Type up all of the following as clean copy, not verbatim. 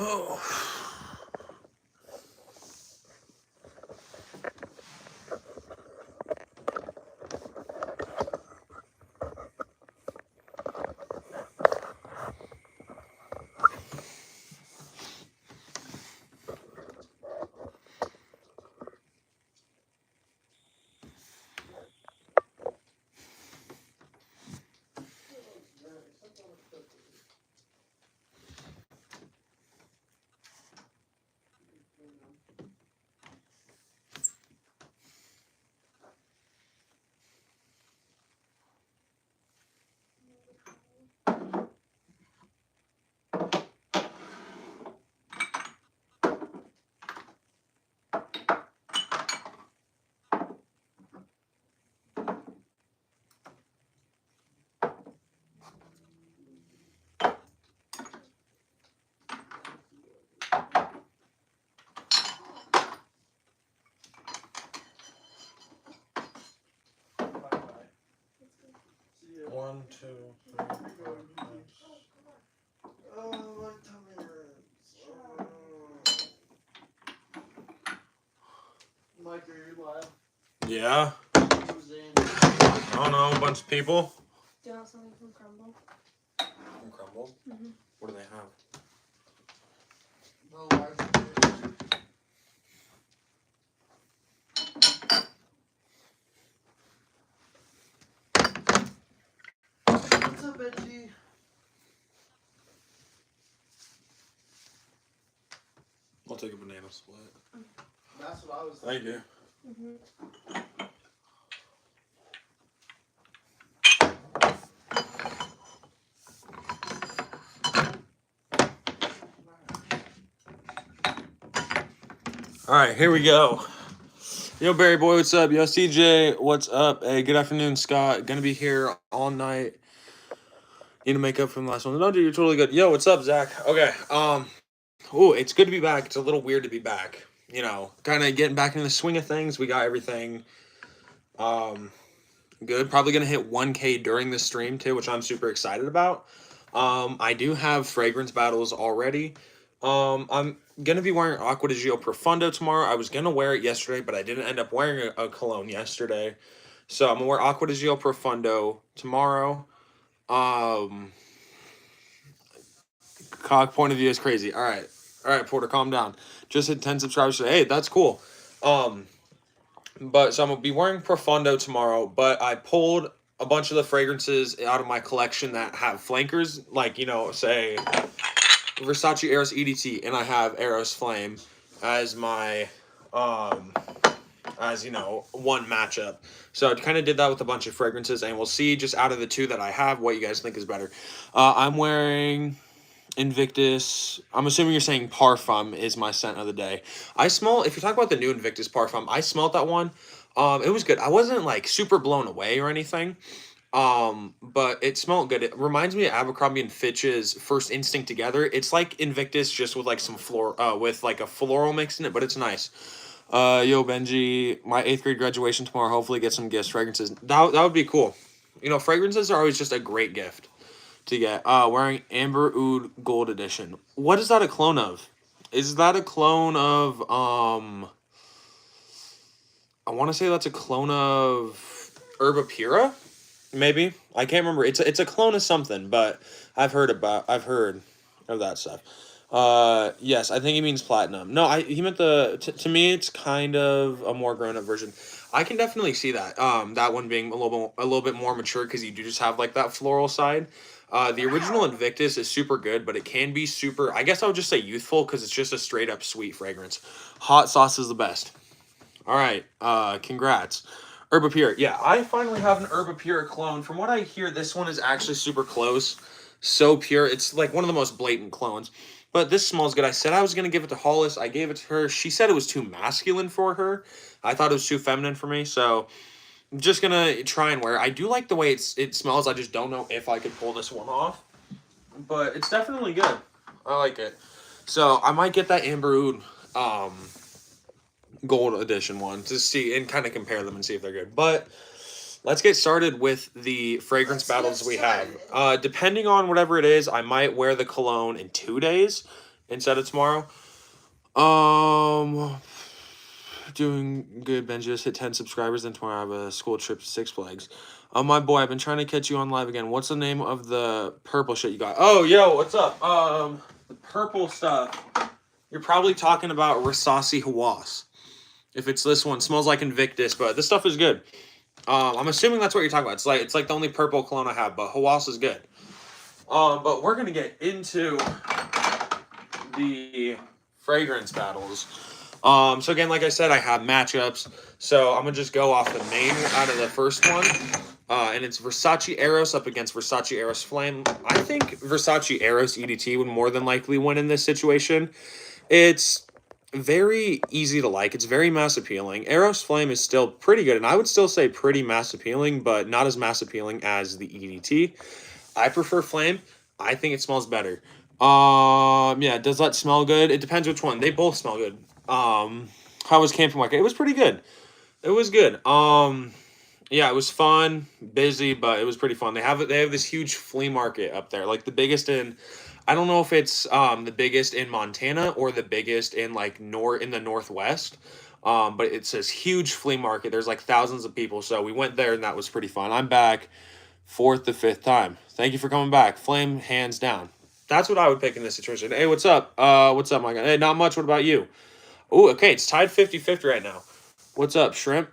Oh. One, two, three, four, five. Oh, my tummy hurts. Mike, are you live? Yeah. Who's in? I don't know, a bunch of people. Do you want something from Crumble? From Crumble? Mm-hmm. What do they have? No, what's up, Benji? I'll take a banana split. That's what I was Thank you. Mm-hmm. All right, here we go. Yo, Barry Boy, what's up? Yo, CJ, what's up? Hey, good afternoon, Scott. Gonna be here all night. Need to make up from the last one. No, dude, you're totally good. Yo, what's up, Zach? Okay, oh, it's good to be back. It's a little weird to be back. You know, kind of getting back into the swing of things. We got everything, good. Probably gonna hit 1K during the stream too, which I'm super excited about. I do have fragrance battles already. I'm gonna be wearing Aqua di Gio Profondo tomorrow. I was gonna wear it yesterday, but I didn't end up wearing a cologne yesterday. So I'm gonna wear Aqua di Gio Profondo tomorrow. Cock point of view is crazy. All right, Porter, calm down. Just hit 10 subscribers today. Hey, that's cool. But so I'm gonna be wearing Profondo tomorrow. But I pulled a bunch of the fragrances out of my collection that have flankers, like say Versace Eros EDT, and I have Eros Flame as my one matchup. So I kind of did that with a bunch of fragrances, and we'll see just out of the two that I have what you guys think is better. I'm wearing Invictus. I'm assuming you're saying Parfum is my scent of the day. If you're talking about the new Invictus Parfum, I smelled that one. It was good. I wasn't like super blown away or anything. But it smelled good. It reminds me of Abercrombie and Fitch's First Instinct Together. It's like Invictus just with like with like a floral mix in it, but it's nice. Yo, Benji, my 8th grade graduation tomorrow. Hopefully get some gifts, fragrances. That would be cool. Fragrances are always just a great gift to get. Wearing Amber Oud Gold Edition. What is that a clone of? Is that a clone of, I want to say that's a clone of Herba Pura? Maybe. I can't remember. It's a clone of something, but I've heard of that stuff. Yes, I think he means platinum. No, he meant to me it's kind of a more grown up version. I can definitely see that. That one being a little bit more mature because you do just have like that floral side. The original Invictus is super good, but it can be super, I guess I would just say youthful because it's just a straight up sweet fragrance. Hot sauce is the best. All right, congrats. Herba Pure. Yeah, I finally have an Herba Pure clone. From what I hear, this one is actually super close. So pure. It's like one of the most blatant clones. But this smells good. I said I was going to give it to Hollis. I gave it to her. She said it was too masculine for her. I thought it was too feminine for me. So I'm just going to try and wear it. I do like the way it smells. I just don't know if I could pull this one off. But it's definitely good. I like it. So I might get that Amber Oud Gold Edition one to see and kind of compare them and see if they're good. But let's get started with the fragrance battles we have. Depending on whatever it is, I might wear the cologne in 2 days. instead of tomorrow. Doing good, Benji. Just hit 10 subscribers, then tomorrow I have a school trip to Six Flags. My boy, I've been trying to catch you on live again. What's the name of the purple shit you got? Oh, yo, what's up? The purple stuff. You're probably talking about Versace Eros. If it's this one, smells like Invictus, but this stuff is good. I'm assuming that's what you're talking about. It's like the only purple cologne I have, but Eros is good. But we're gonna get into the fragrance battles. So again, like I said, I have matchups. So I'm gonna just go off the name out of the first one. And it's Versace Eros up against Versace Eros Flame. I think Versace Eros EDT would more than likely win in this situation. It's very easy to like. It's very mass appealing. Eros Flame is still pretty good, and I would still say pretty mass appealing, but not as mass appealing as the EDT. I prefer Flame. I think it smells better. Yeah, does that smell good? It depends which one. They both smell good. How was camping market? It was pretty good. It was good. Yeah, it was fun, busy, but it was pretty fun. They have this huge flea market up there, like the biggest in. I don't know if it's the biggest in Montana or the biggest in like in the Northwest. But it's this huge flea market. There's like thousands of people, so we went there and that was pretty fun. I'm back 4th to 5th time. Thank you for coming back. Flame hands down. That's what I would pick in this situation. Hey, what's up? What's up, my guy? Hey, not much. What about you? Oh, okay, it's tied 50-50 right now. What's up, Shrimp?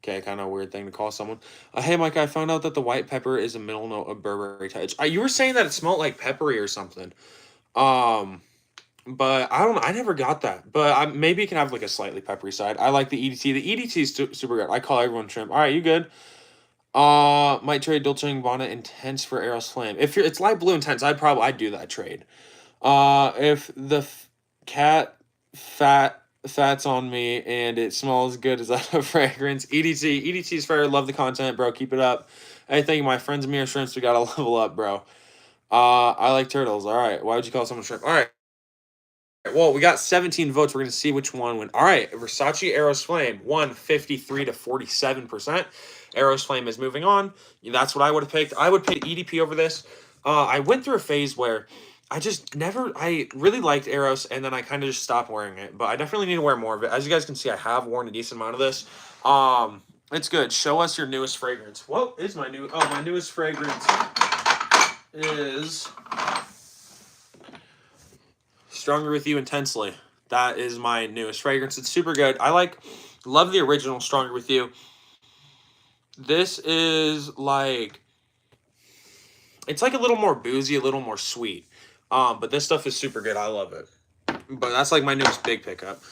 Okay, kind of a weird thing to call someone. Hey, Mike, I found out that the white pepper is a middle note of Burberry touch. You were saying that it smelled like peppery or something. But I don't know. I never got that. But maybe it can have like a slightly peppery side. I like the EDT. The EDT is super good. I call everyone Shrimp. All right, you good? Might trade Dolce & Gabbana Intense for Eros Flame. If it's light blue intense, I'd do that trade. If the cat fat's on me and it smells good, is that a fragrance? EDT is fair. Love the content, bro. Keep it up. Hey, thank you, my friends. Me or shrimps. We gotta level up, bro. I like turtles. All right. Why would you call someone shrimp? All right. Well, we got 17 votes. We're gonna see which one win. All right, Versace Eros Flame won 53 to 47%. Eros Flame is moving on. That's what I would have picked. I would pick EDP over this. I went through a phase where I really liked Eros, and then I kind of just stopped wearing it. But I definitely need to wear more of it. As you guys can see, I have worn a decent amount of this. It's good. Show us your newest fragrance. What is my new? Oh, my newest fragrance is Stronger With You Intensely. That is my newest fragrance. It's super good. Love the original Stronger With You. This is like, it's like a little more boozy, a little more sweet. But this stuff is super good. I love it. But that's like my newest big pickup.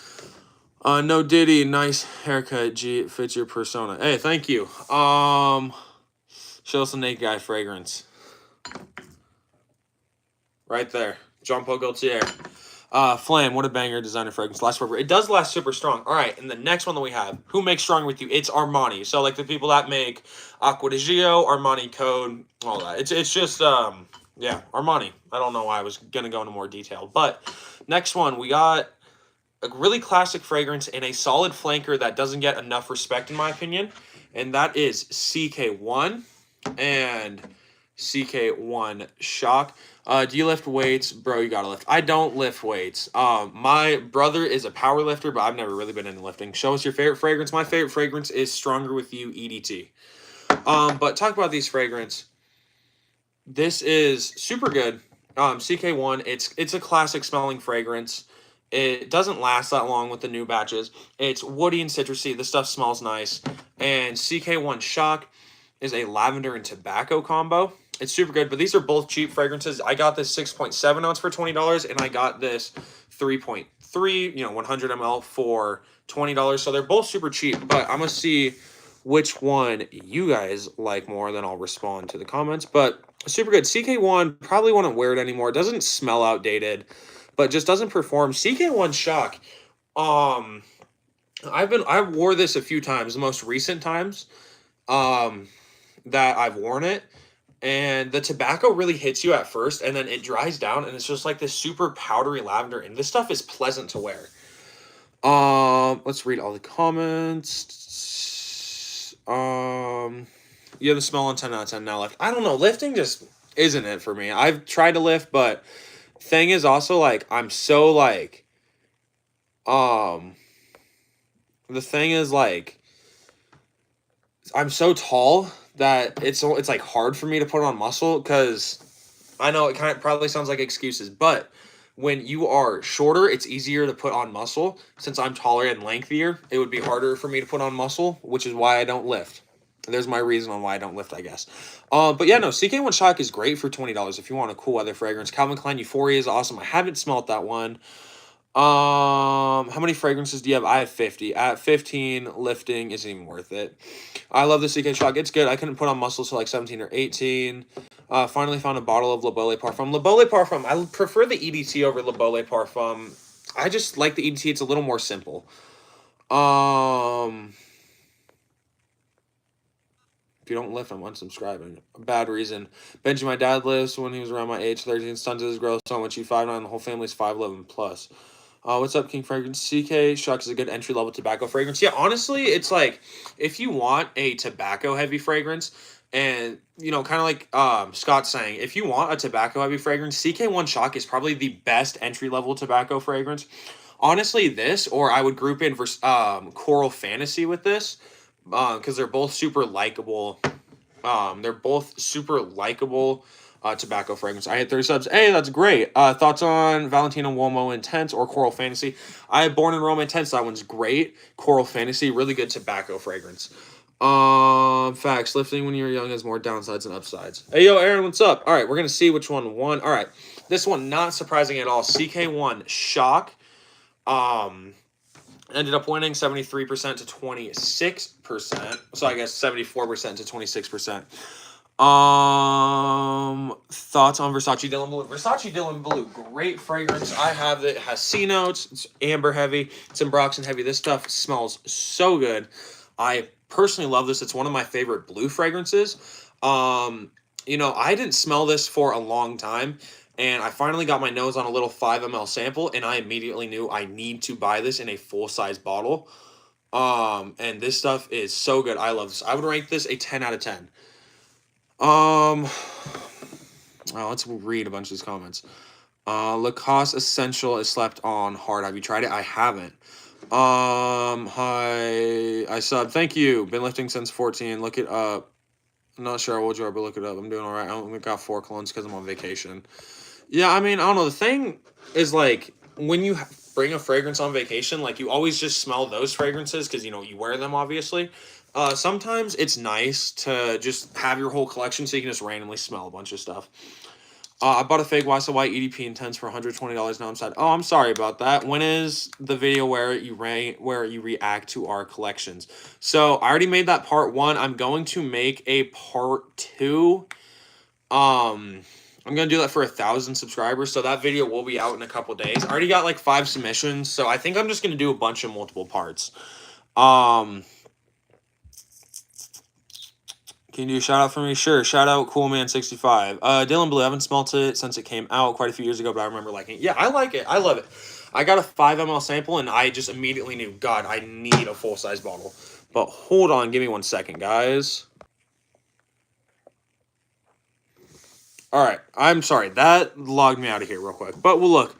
No Diddy, nice haircut. G, it fits your persona. Hey, thank you. Show us the Naked Guy fragrance. Right there. Jean-Paul Gaultier. Flame, what a banger designer fragrance. Lasts forever. It does last super strong. All right, and the next one that we have, who makes Stronger With You? It's Armani. So, like, the people that make Acqua di Gio, Armani Code, all that. It's just, yeah, Armani. I don't know why I was going to go into more detail. But next one, we got a really classic fragrance and a solid flanker that doesn't get enough respect, in my opinion. And that is CK1 and CK1 Shock. Do you lift weights? Bro, you gotta lift. I don't lift weights. My brother is a power lifter, but I've never really been into lifting. Show us your favorite fragrance. My favorite fragrance is Stronger With You EDT. But talk about these fragrance. This is super good. CK1, it's a classic smelling fragrance. It doesn't last that long with the new batches. It's woody and citrusy. The stuff smells nice. And CK1 Shock is a lavender and tobacco combo. It's super good, but these are both cheap fragrances. I got this 6.7 ounce for $20, and I got this 3.3, 100 ml for $20. So they're both super cheap, but I'm going to see which one you guys like more, then I'll respond to the comments. But super good. CK1, probably wouldn't wear it anymore. It doesn't smell outdated, but just doesn't perform. CK1 Shock, I wore this a few times, the most recent times that I've worn it. And the tobacco really hits you at first, and then it dries down, and it's just like this super powdery lavender, and this stuff is pleasant to wear. Let's read all the comments. You have the smell on 10 out of 10 now. Like, I don't know. Lifting just isn't it for me. I've tried to lift, but thing is also, like, I'm so, like, the thing is, like, I'm so tall that it's like hard for me to put on muscle because I know it kind of probably sounds like excuses, but when you are shorter, it's easier to put on muscle. Since I'm taller and lengthier, it would be harder for me to put on muscle, which is why I don't lift. There's my reason on why I don't lift, I guess. But yeah, no, CK1 Shock is great for $20 if you want a cool other fragrance. Calvin Klein Euphoria is awesome. I haven't smelt that one. How many fragrances do you have? I have 50. At 15, lifting isn't even worth it. I love the CK Shock. It's good. I couldn't put on muscle till like 17 or 18. Finally found a bottle of Le Bolle Parfum. Le Bolle Parfum, I prefer the EDT over Le Bolle Parfum. I just like the EDT. It's a little more simple. If you don't lift, I'm unsubscribing. A bad reason. Benji, my dad lives when he was around my age, 13, stunted his growth so much. He 5'9", the whole family's 5'11 plus. What's up, King Fragrance? CK Shock is a good entry-level tobacco fragrance. Yeah, honestly, it's like, if you want a tobacco-heavy fragrance, and, you know, kind of like Scott's saying, if you want a tobacco-heavy fragrance, CK1 Shock is probably the best entry-level tobacco fragrance. Honestly, this, or I would group in Coral Fantasy with this, because they're both super likable. They're both super likable tobacco fragrance. I had 30 subs. Hey, that's great. Thoughts on Valentino Uomo Intense or Coral Fantasy? I had Born in Rome Intense. That one's great. Coral Fantasy, really good tobacco fragrance. Facts. Lifting when you're young has more downsides than upsides. Hey, yo, Aaron, what's up? All right, we're going to see which one won. All right, this one, not surprising at all. CK1 Shock. Ended up winning 73% to 26%. So I guess 74% to 26%. Thoughts on Versace Dylan Blue? Versace Dylan Blue, great fragrance. I have it. It has C notes. It's amber heavy. It's ambroxan heavy. This stuff smells so good. I personally love this. It's one of my favorite blue fragrances. You know, I didn't smell this for a long time. And I finally got my nose on a little 5 ml sample, and I immediately knew I need to buy this in a full-size bottle. And this stuff is so good. I love this. I would rank this a 10 out of 10. Let's read a bunch of these comments. Lacoste Essential is slept on hard. Have you tried it? I haven't. Hi. I subbed. Thank you. Been lifting since 14. Look it up. I'm not sure how old you are, but look it up. I'm doing all right. I only got 4 colognes because I'm on vacation. Yeah, I mean, I don't know. The thing is, like, when you bring a fragrance on vacation, like, you always just smell those fragrances because, you know, you wear them, obviously. Sometimes it's nice to just have your whole collection so you can just randomly smell a bunch of stuff. I bought a fake YSL EDP Intense for $120. Now I'm sad. Oh, I'm sorry about that. When is the video where you react to our collections? So I already made that part 1. I'm going to make a part 2. I'm going to do that for 1,000 subscribers, so that video will be out in a couple days. I already got like 5 submissions, so I think I'm just going to do a bunch of multiple parts. Can you do a shout out for me? Sure. Shout out Coolman65. Dylan Blue, I haven't smelt it since it came out quite a few years ago, but I remember liking it. Yeah, I like it. I love it. I got a 5 ml sample, and I just immediately knew, God, I need a full-size bottle. But hold on. Give me 1 second, guys. All right, I'm sorry. That logged me out of here real quick. But we'll look.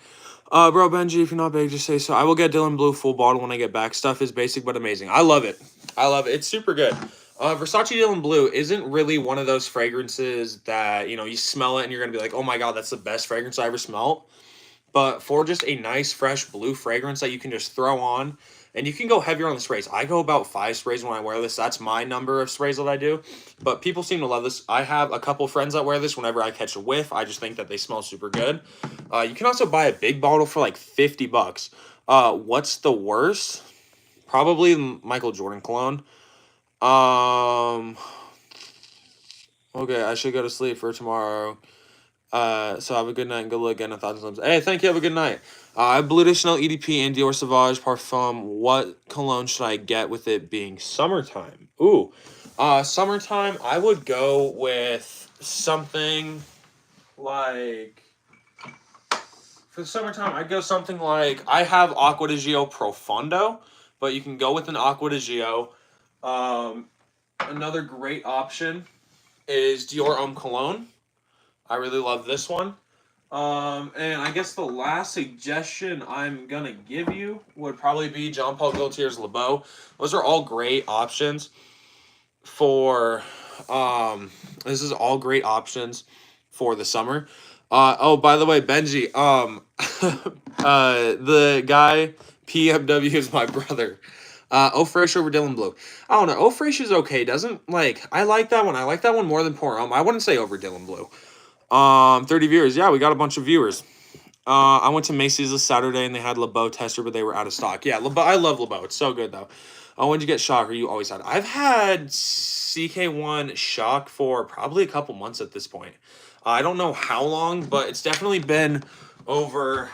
Bro, Benji, if you're not big, just say so. I will get Dylan Blue full bottle when I get back. Stuff is basic but amazing. I love it. I love it. It's super good. Versace Dylan Blue isn't really one of those fragrances that, you know, you smell it and you're going to be like, oh my God, that's the best fragrance I ever smelled. But for just a nice, fresh blue fragrance that you can just throw on, and you can go heavier on the sprays. I go about 5 sprays when I wear this. That's my number of sprays that I do. But people seem to love this. I have a couple friends that wear this whenever I catch a whiff. I just think that they smell super good. You can also buy a big bottle for like $50. What's the worst? Probably Michael Jordan cologne. Okay, I should go to sleep for tomorrow. So have a good night and good luck again 1,000 times. Hey, thank you. Have a good night. Bleu de Chanel EDP and Dior Sauvage Parfum. What cologne should I get with it being summertime? Ooh, summertime. I would go with something like, for the summertime, I'd go something like, I have Acqua di Gio Profondo, but you can go with an Acqua di Gio. another great option is Dior Homme Cologne. I really love this one. And I guess the last suggestion I'm gonna give you would probably be Jean Paul Gaultier's Le Beau. Those are all great options for this is all great options for the summer. Oh, by the way, Benji, the guy PMW is my brother. Eau Fraiche over Dylan Blue. I don't know. Eau Fraiche is okay. Doesn't like I like that one. I like that one more than Pour Homme. I wouldn't say over Dylan Blue. 30 viewers. Yeah, we got a bunch of viewers. I went to Macy's this Saturday and they had Le Beau tester, but they were out of stock. Yeah, Le Beau, I love Le Beau. It's so good though. When'd you get Shock? Or you always had? I've had CK1 Shock for probably a couple months at this point. I don't know how long, but it's definitely been over.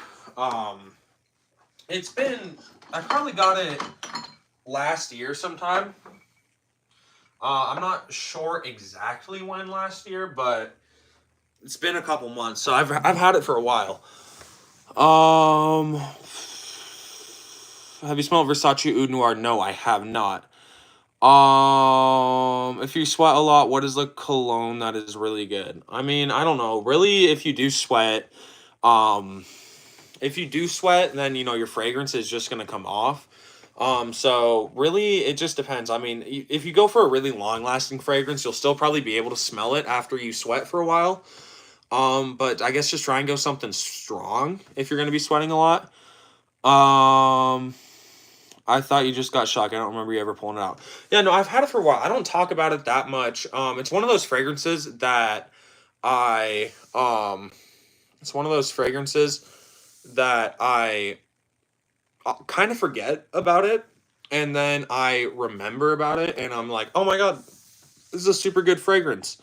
It's been. I probably got it last year sometime. I'm not sure exactly when last year, but it's been a couple months, so I've had it for a while. Have you smelled Versace Oud Noir? No, I have not. If you sweat a lot, what is the cologne that is really good? I mean, I don't know. Really, if you do sweat, then your fragrance is just gonna come off. So really, it just depends. I mean, if you go for a really long-lasting fragrance, you'll still probably be able to smell it after you sweat for a while. But I guess just try and go something strong if you're gonna be sweating a lot. I thought you just got Shock. I don't remember you ever pulling it out. Yeah, no, I've had it for a while. I don't talk about it that much. It's one of those fragrances that I kind of forget about it, and then I remember about it, and I'm like, oh my god, this is a super good fragrance.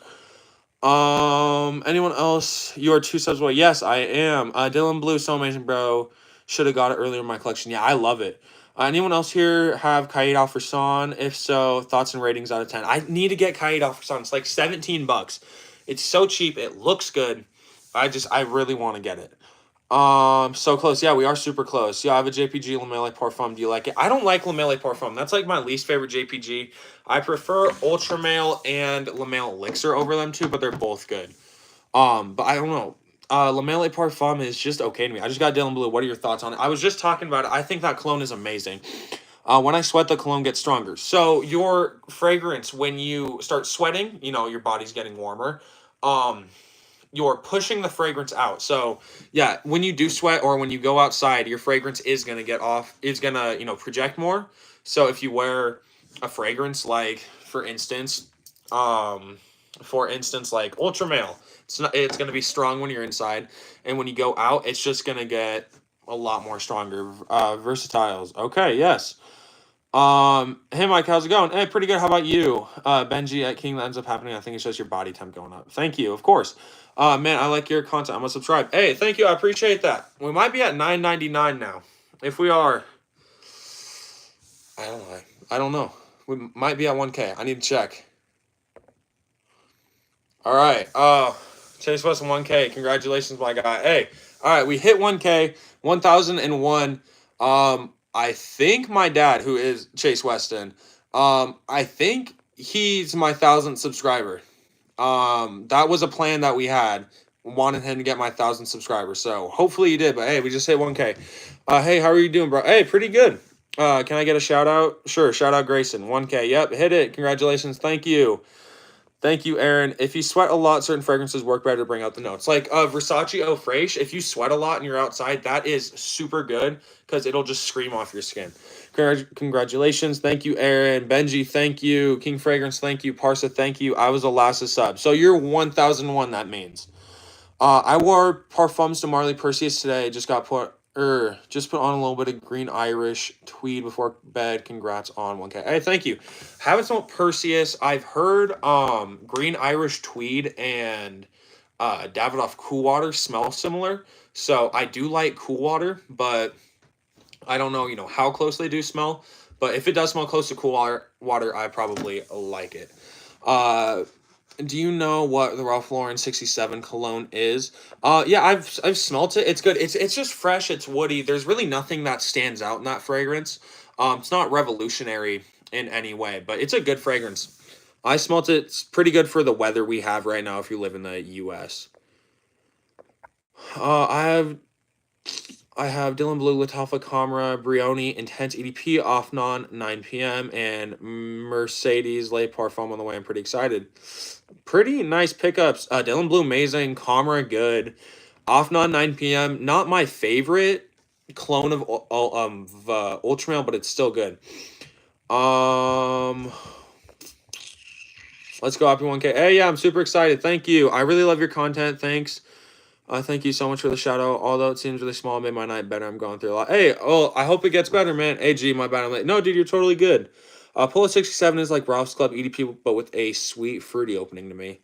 Anyone else? You are 2 subs away. Yes, I am. Dylan Blue, so amazing, bro. Should have got it earlier in my collection. Yeah, I love it. Anyone else here have Cahiers d'Alfresson? If so, thoughts and ratings out of 10. I need to get Cahiers d'Alfresson. It's like $17. It's so cheap. It looks good. I really want to get it. So close. Yeah, we are super close. Yeah, I have a JPG Le Mêlé Parfum. Do you like it? I don't like Le Mêlé Parfum. That's like my least favorite JPG. I prefer Ultra Male and Le Mêlé Elixir over them too, but they're both good. But I don't know. Le Mêlé Parfum is just okay to me. I just got Dylan Blue. What are your thoughts on it? I was just talking about it. I think that cologne is amazing. When I sweat, the cologne gets stronger. So your fragrance, when you start sweating, your body's getting warmer. You're pushing the fragrance out. So yeah, when you do sweat or when you go outside, your fragrance is gonna get off. It's gonna project more. So if you wear a fragrance like, for instance, like Ultra Male, it's gonna be strong when you're inside, and when you go out, it's just gonna get a lot more stronger. Versatiles. Okay, yes. Hey Mike, how's it going? Hey, pretty good. How about you? Benji at King, that ends up happening. I think it's just your body temp going up. Thank you, of course. Man, I like your content. I'm gonna subscribe. Hey, thank you. I appreciate that. We might be at 9.99 now. If we are, I don't know. We might be at 1K. I need to check. All right. Chase Weston 1K. Congratulations, my guy. Hey. All right, we hit 1K. 1001. I think my dad, who is Chase Weston, I think he's my 1,000th subscriber. That was a plan that we had. Wanted him to get my 1,000 subscribers. So hopefully he did. But hey, we just hit 1K. Hey, how are you doing, bro? Hey, pretty good. Can I get a shout out? Sure. Shout out Grayson. 1K. Yep, hit it. Congratulations. Thank you. Thank you, Aaron. If you sweat a lot, certain fragrances work better to bring out the notes. Like Versace Eau Fraiche, if you sweat a lot and you're outside, that is super good because it'll just scream off your skin. Congratulations. Thank you, Aaron. Benji, thank you. King Fragrance, thank you. Parsa, thank you. I was the last to sub. So you're 1001, that means. I wore Parfums de Marley Perseus today. Just put on a little bit of green Irish tweed before bed. Congrats on 1K. Hey, thank you. Haven't smelled Perseus. I've heard green Irish tweed and Davidoff Cool Water smell similar. So I do like Cool Water, but I don't know, how close they do smell. But if it does smell close to Cool Water, I probably like it. Do you know what the Ralph Lauren 67 cologne is? Yeah, I've smelt it. It's good. It's just fresh. It's woody. There's really nothing that stands out in that fragrance. It's not revolutionary in any way, but it's a good fragrance. I smelt it. It's pretty good for the weather we have right now if you live in the U.S. I have Dylan Blue, Latalfa Camera, Brioni, Intense EDP, Offnon, 9 p.m., and Mercedes Le Parfum on the way. I'm pretty excited. Pretty nice pickups. Dylan Blue, amazing. Camera, good. Offnon, 9 p.m. Not my favorite clone of Ultramale, but it's still good. Let's go, Happy 1K. Hey, yeah, I'm super excited. Thank you. I really love your content. Thanks. Thank you so much for the shout out. Although it seems really small, it made my night better. I'm going through a lot. Hey, I hope it gets better, man. Hey, G, my bad. I'm late. No, dude, you're totally good. Polo 67 is like Ralph's Club EDP, but with a sweet, fruity opening to me.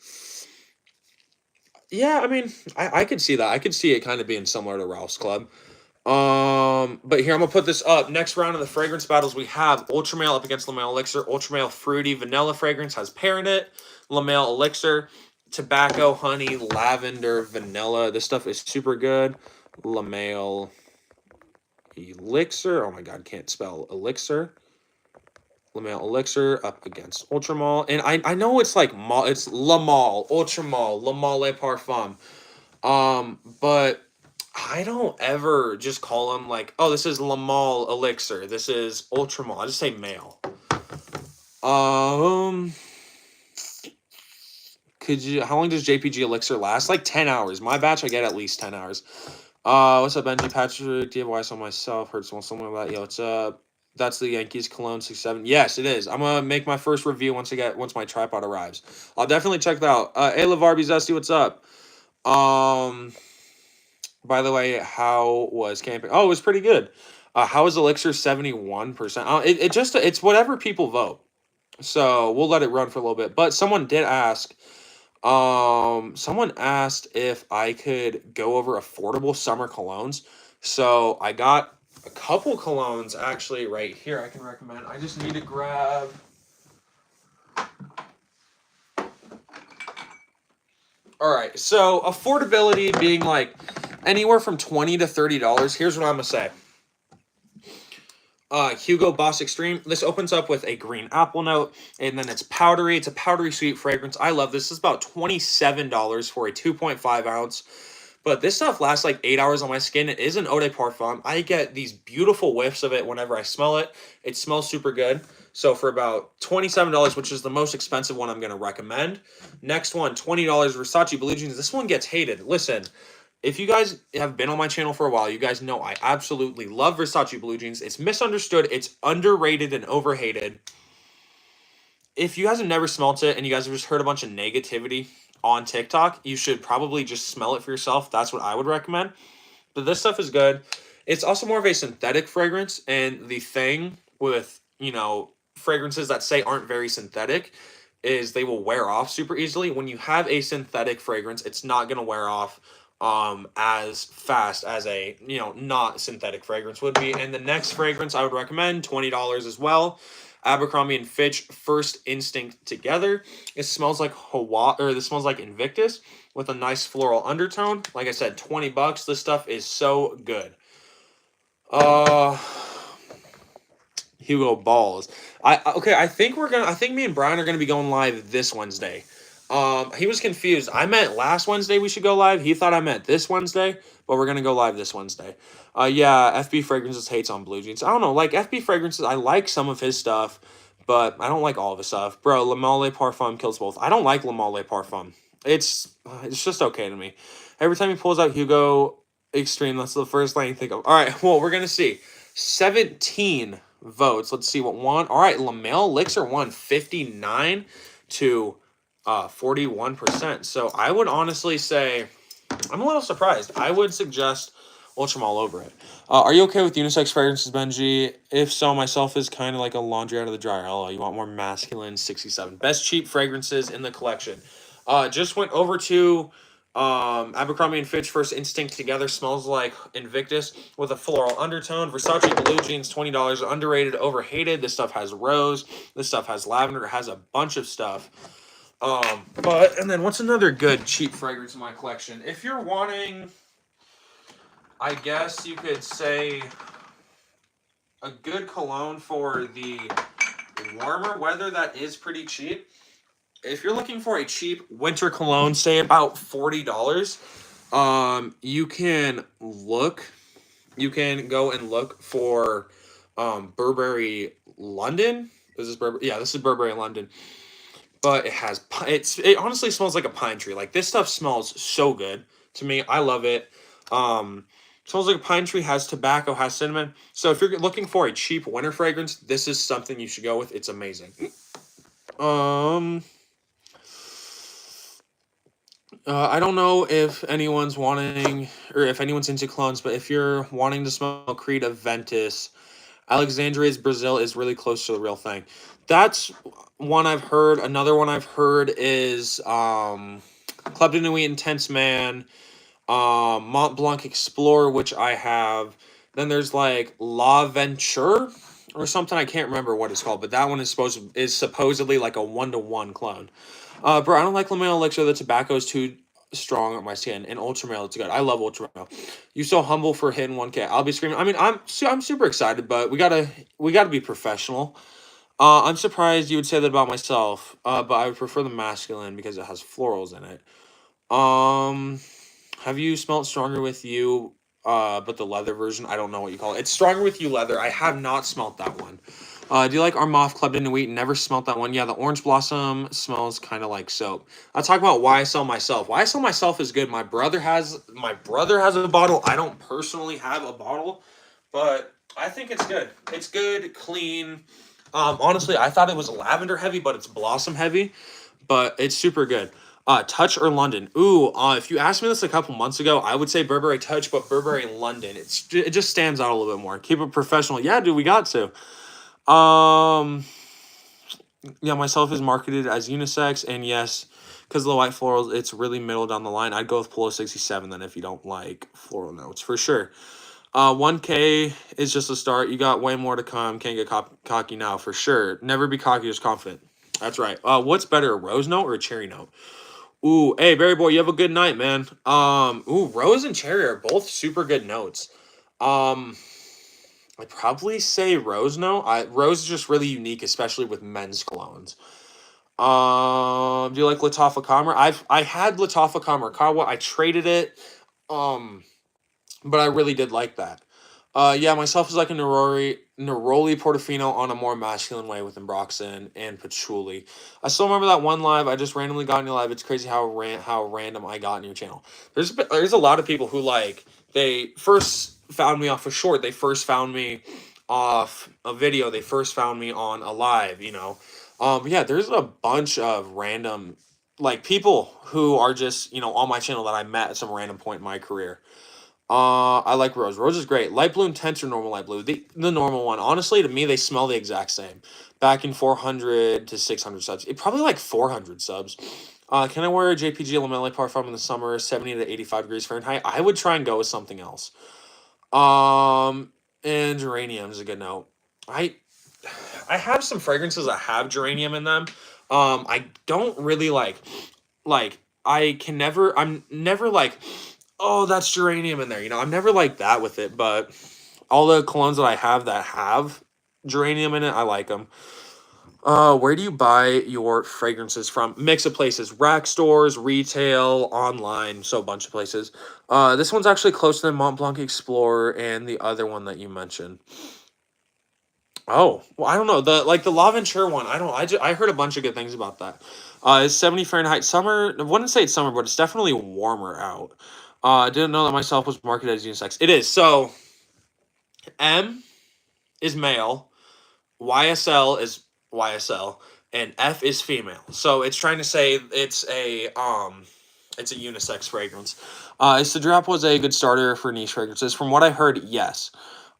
Yeah, I mean, I could see that. I could see it kind of being similar to Ralph's Club. But here, I'm going to put this up. Next round of the fragrance battles, we have Ultramale up against Lamel Elixir. Ultramale Fruity Vanilla fragrance has pear in it. Lamel Elixir, tobacco, honey, lavender, vanilla. This stuff is super good. Lamel Elixir. Oh my God, can't spell Elixir. Lamel Elixir up against Ultramale. And I know it's like, it's Lamal, Ultramale, Lamal Le Parfum. But I don't ever just call them like, oh, this is Lamal Elixir. This is Ultramale. I just say male. How long does JPG Elixir last? Like 10 hours. My batch, I get at least 10 hours. What's up, Benji? Patrick, DIY on myself. Heard something about yo. What's up? That's the Yankees Cologne 67. Yes, it is. I'm gonna make my first review once my tripod arrives. I'll definitely check that out. Hey, LeVarby Zesty, what's up? By the way, how was camping? Oh, it was pretty good. How was Elixir 71%? It's whatever people vote. So we'll let it run for a little bit. But someone did ask. Someone asked if I could go over affordable summer colognes. So I got a couple colognes actually right here I can recommend. I just need to grab. All right, so affordability being like anywhere from $20 to $30. Here's what I'm gonna say. Hugo Boss Extreme. This opens up with a green apple note, and then it's powdery. It's a powdery sweet fragrance. I love this. This is about $27 for a 2.5 ounce. But this stuff lasts like 8 hours on my skin. It is an eau de parfum. I get these beautiful whiffs of it whenever I smell it. It smells super good. So for about $27, which is the most expensive one I'm going to recommend. Next one, $20, Versace Blue Jeans. This one gets hated. Listen, if you guys have been on my channel for a while, you guys know I absolutely love Versace Blue Jeans. It's misunderstood. It's underrated and overhated. If you guys have never smelt it and you guys have just heard a bunch of negativity on TikTok, you should probably just smell it for yourself. That's what I would recommend. But this stuff is good. It's also more of a synthetic fragrance. And the thing with, fragrances that say aren't very synthetic is they will wear off super easily. When you have a synthetic fragrance, it's not going to wear off as fast as a not synthetic fragrance would be. And the next fragrance I would recommend, $20 as well, Abercrombie and Fitch First Instinct Together. It smells like this smells like Invictus with a nice floral undertone. Like I said, $20. This stuff is so good. Hugo balls. I think me and Brian are gonna be going live this Wednesday. He was confused. I meant last Wednesday we should go live. He thought I meant this Wednesday, but we're gonna go live this Wednesday. Yeah, FB Fragrances hates on Blue Jeans. I don't know, like FB Fragrances, I like some of his stuff, but I don't like all of his stuff. Bro, Le Male Parfum kills both. I don't like Le Male Parfum. It's just okay to me. Every time he pulls out Hugo Extreme, that's the first thing you think of. All right, well, we're gonna see. 17 votes. Let's see what won. All right, Lamel Elixir won 59 to 41%. So I would honestly say I'm a little surprised. I would suggest Ultram all over it. Are you okay with unisex fragrances, Benji? If so, myself is kind of like a laundry out of the dryer. Hello, you want more masculine? 67 best cheap fragrances in the collection. Just went over to Abercrombie and Fitch First Instinct Together. Smells like Invictus with a floral undertone. Versace Blue Jeans, $20. Underrated, overhated. This stuff has rose. This stuff has lavender. It has a bunch of stuff. And then what's another good cheap fragrance in my collection? If you're wanting, I guess you could say a good cologne for the warmer weather that is pretty cheap. if you're looking for a cheap winter cologne, say about $40, you can look. You can go and look for Burberry London. This is Burberry. Yeah, this is Burberry London. But it honestly smells like a pine tree. Like this stuff smells so good to me. I love it. Smells like a pine tree, has tobacco, has cinnamon. So if you're looking for a cheap winter fragrance, this is something you should go with. It's amazing. Um I don't know if anyone's wanting or if anyone's into clones, but if you're wanting to smell Creed Aventus, Alexandria's Brazil is really close to the real thing. That's one I've heard. Another one I've heard is Club de Nuit Intense Man, Mont Blanc Explorer, which I have. Then there's like La Venture or something. I can't remember what it's called, but that one is supposedly like a 1-to-1 clone. Bro, I don't like Lemon Elixir. The tobacco is too strong on my skin. And Ultramale, it's good. I love Ultramale. You so humble for hitting 1K. I'll be screaming. I mean, I'm super excited, but we gotta be professional. I'm surprised you would say that about myself. But I would prefer the masculine because it has florals in it. Um, have you smelt Stronger with You? But the leather version, I don't know what you call it. It's Stronger with You leather. I have not smelt that one. Do you like Armaf Club de Nuit? Never smelt that one. Yeah, the orange blossom smells kind of like soap. I'll talk about why I sell myself. Why I sell myself is good. My brother has a bottle. I don't personally have a bottle, but I think it's good. It's good, clean. Honestly, I thought it was lavender heavy, but it's blossom heavy. But it's super good. Touch or London? Ooh, if you asked me this a couple months ago, I would say Burberry Touch, but Burberry London. It just stands out a little bit more. Keep it professional. Yeah, dude, we got to. Um, yeah, myself is marketed as unisex, and yes, because of the white florals, it's really middle down the line. I'd go with Polo 67 then if you don't like floral notes for sure. 1K is just a start. You got way more to come. Can't get cocky now for sure. Never be cocky, just confident. That's right. What's better, a rose note or a cherry note? Ooh, hey, Barry boy, you have a good night, man. Ooh, rose and cherry are both super good notes. Um, I'd probably say rose note. Rose is just really unique, especially with men's colognes. Do you like Latafa Commer? I had Latafa Kawa. I traded it. Um, but I really did like that. Yeah, myself is like a Neroli Portofino on a more masculine way with Embroxen and Patchouli. I still remember that one live. I just randomly got in your live. It's crazy how random I got in your channel. There's a lot of people who like they first found me off a short. They first found me off a video. They first found me on a live. Yeah. There's a bunch of random like people who are just on my channel that I met at some random point in my career. I like Rose. Rose is great. Light blue intense or normal light blue? The normal one. Honestly, to me, they smell the exact same. Back in 400 to 600 subs. It probably like 400 subs. Can I wear a JPG Lamelli Parfum in the summer, 70 to 85 degrees Fahrenheit? I would try and go with something else. And geranium is a good note. I have some fragrances that have geranium in them. I don't really like I'm never like, oh, that's geranium in there. I'm never like that with it, but all the colognes that I have that have geranium in it, I like them. Where do you buy your fragrances from? Mix of places, rack stores, retail, online, so a bunch of places. This one's actually closer than Mont Blanc Explorer and the other one that you mentioned. Oh, well, I don't know. The L'Aventure one, I heard a bunch of good things about that. It's 70 Fahrenheit summer. I wouldn't say it's summer, but it's definitely warmer out. I didn't know that myself was marketed as unisex. It is. So M is male, YSL is YSL, and F is female. So it's trying to say it's a unisex fragrance. Cedrop was a good starter for niche fragrances. From what I heard, yes.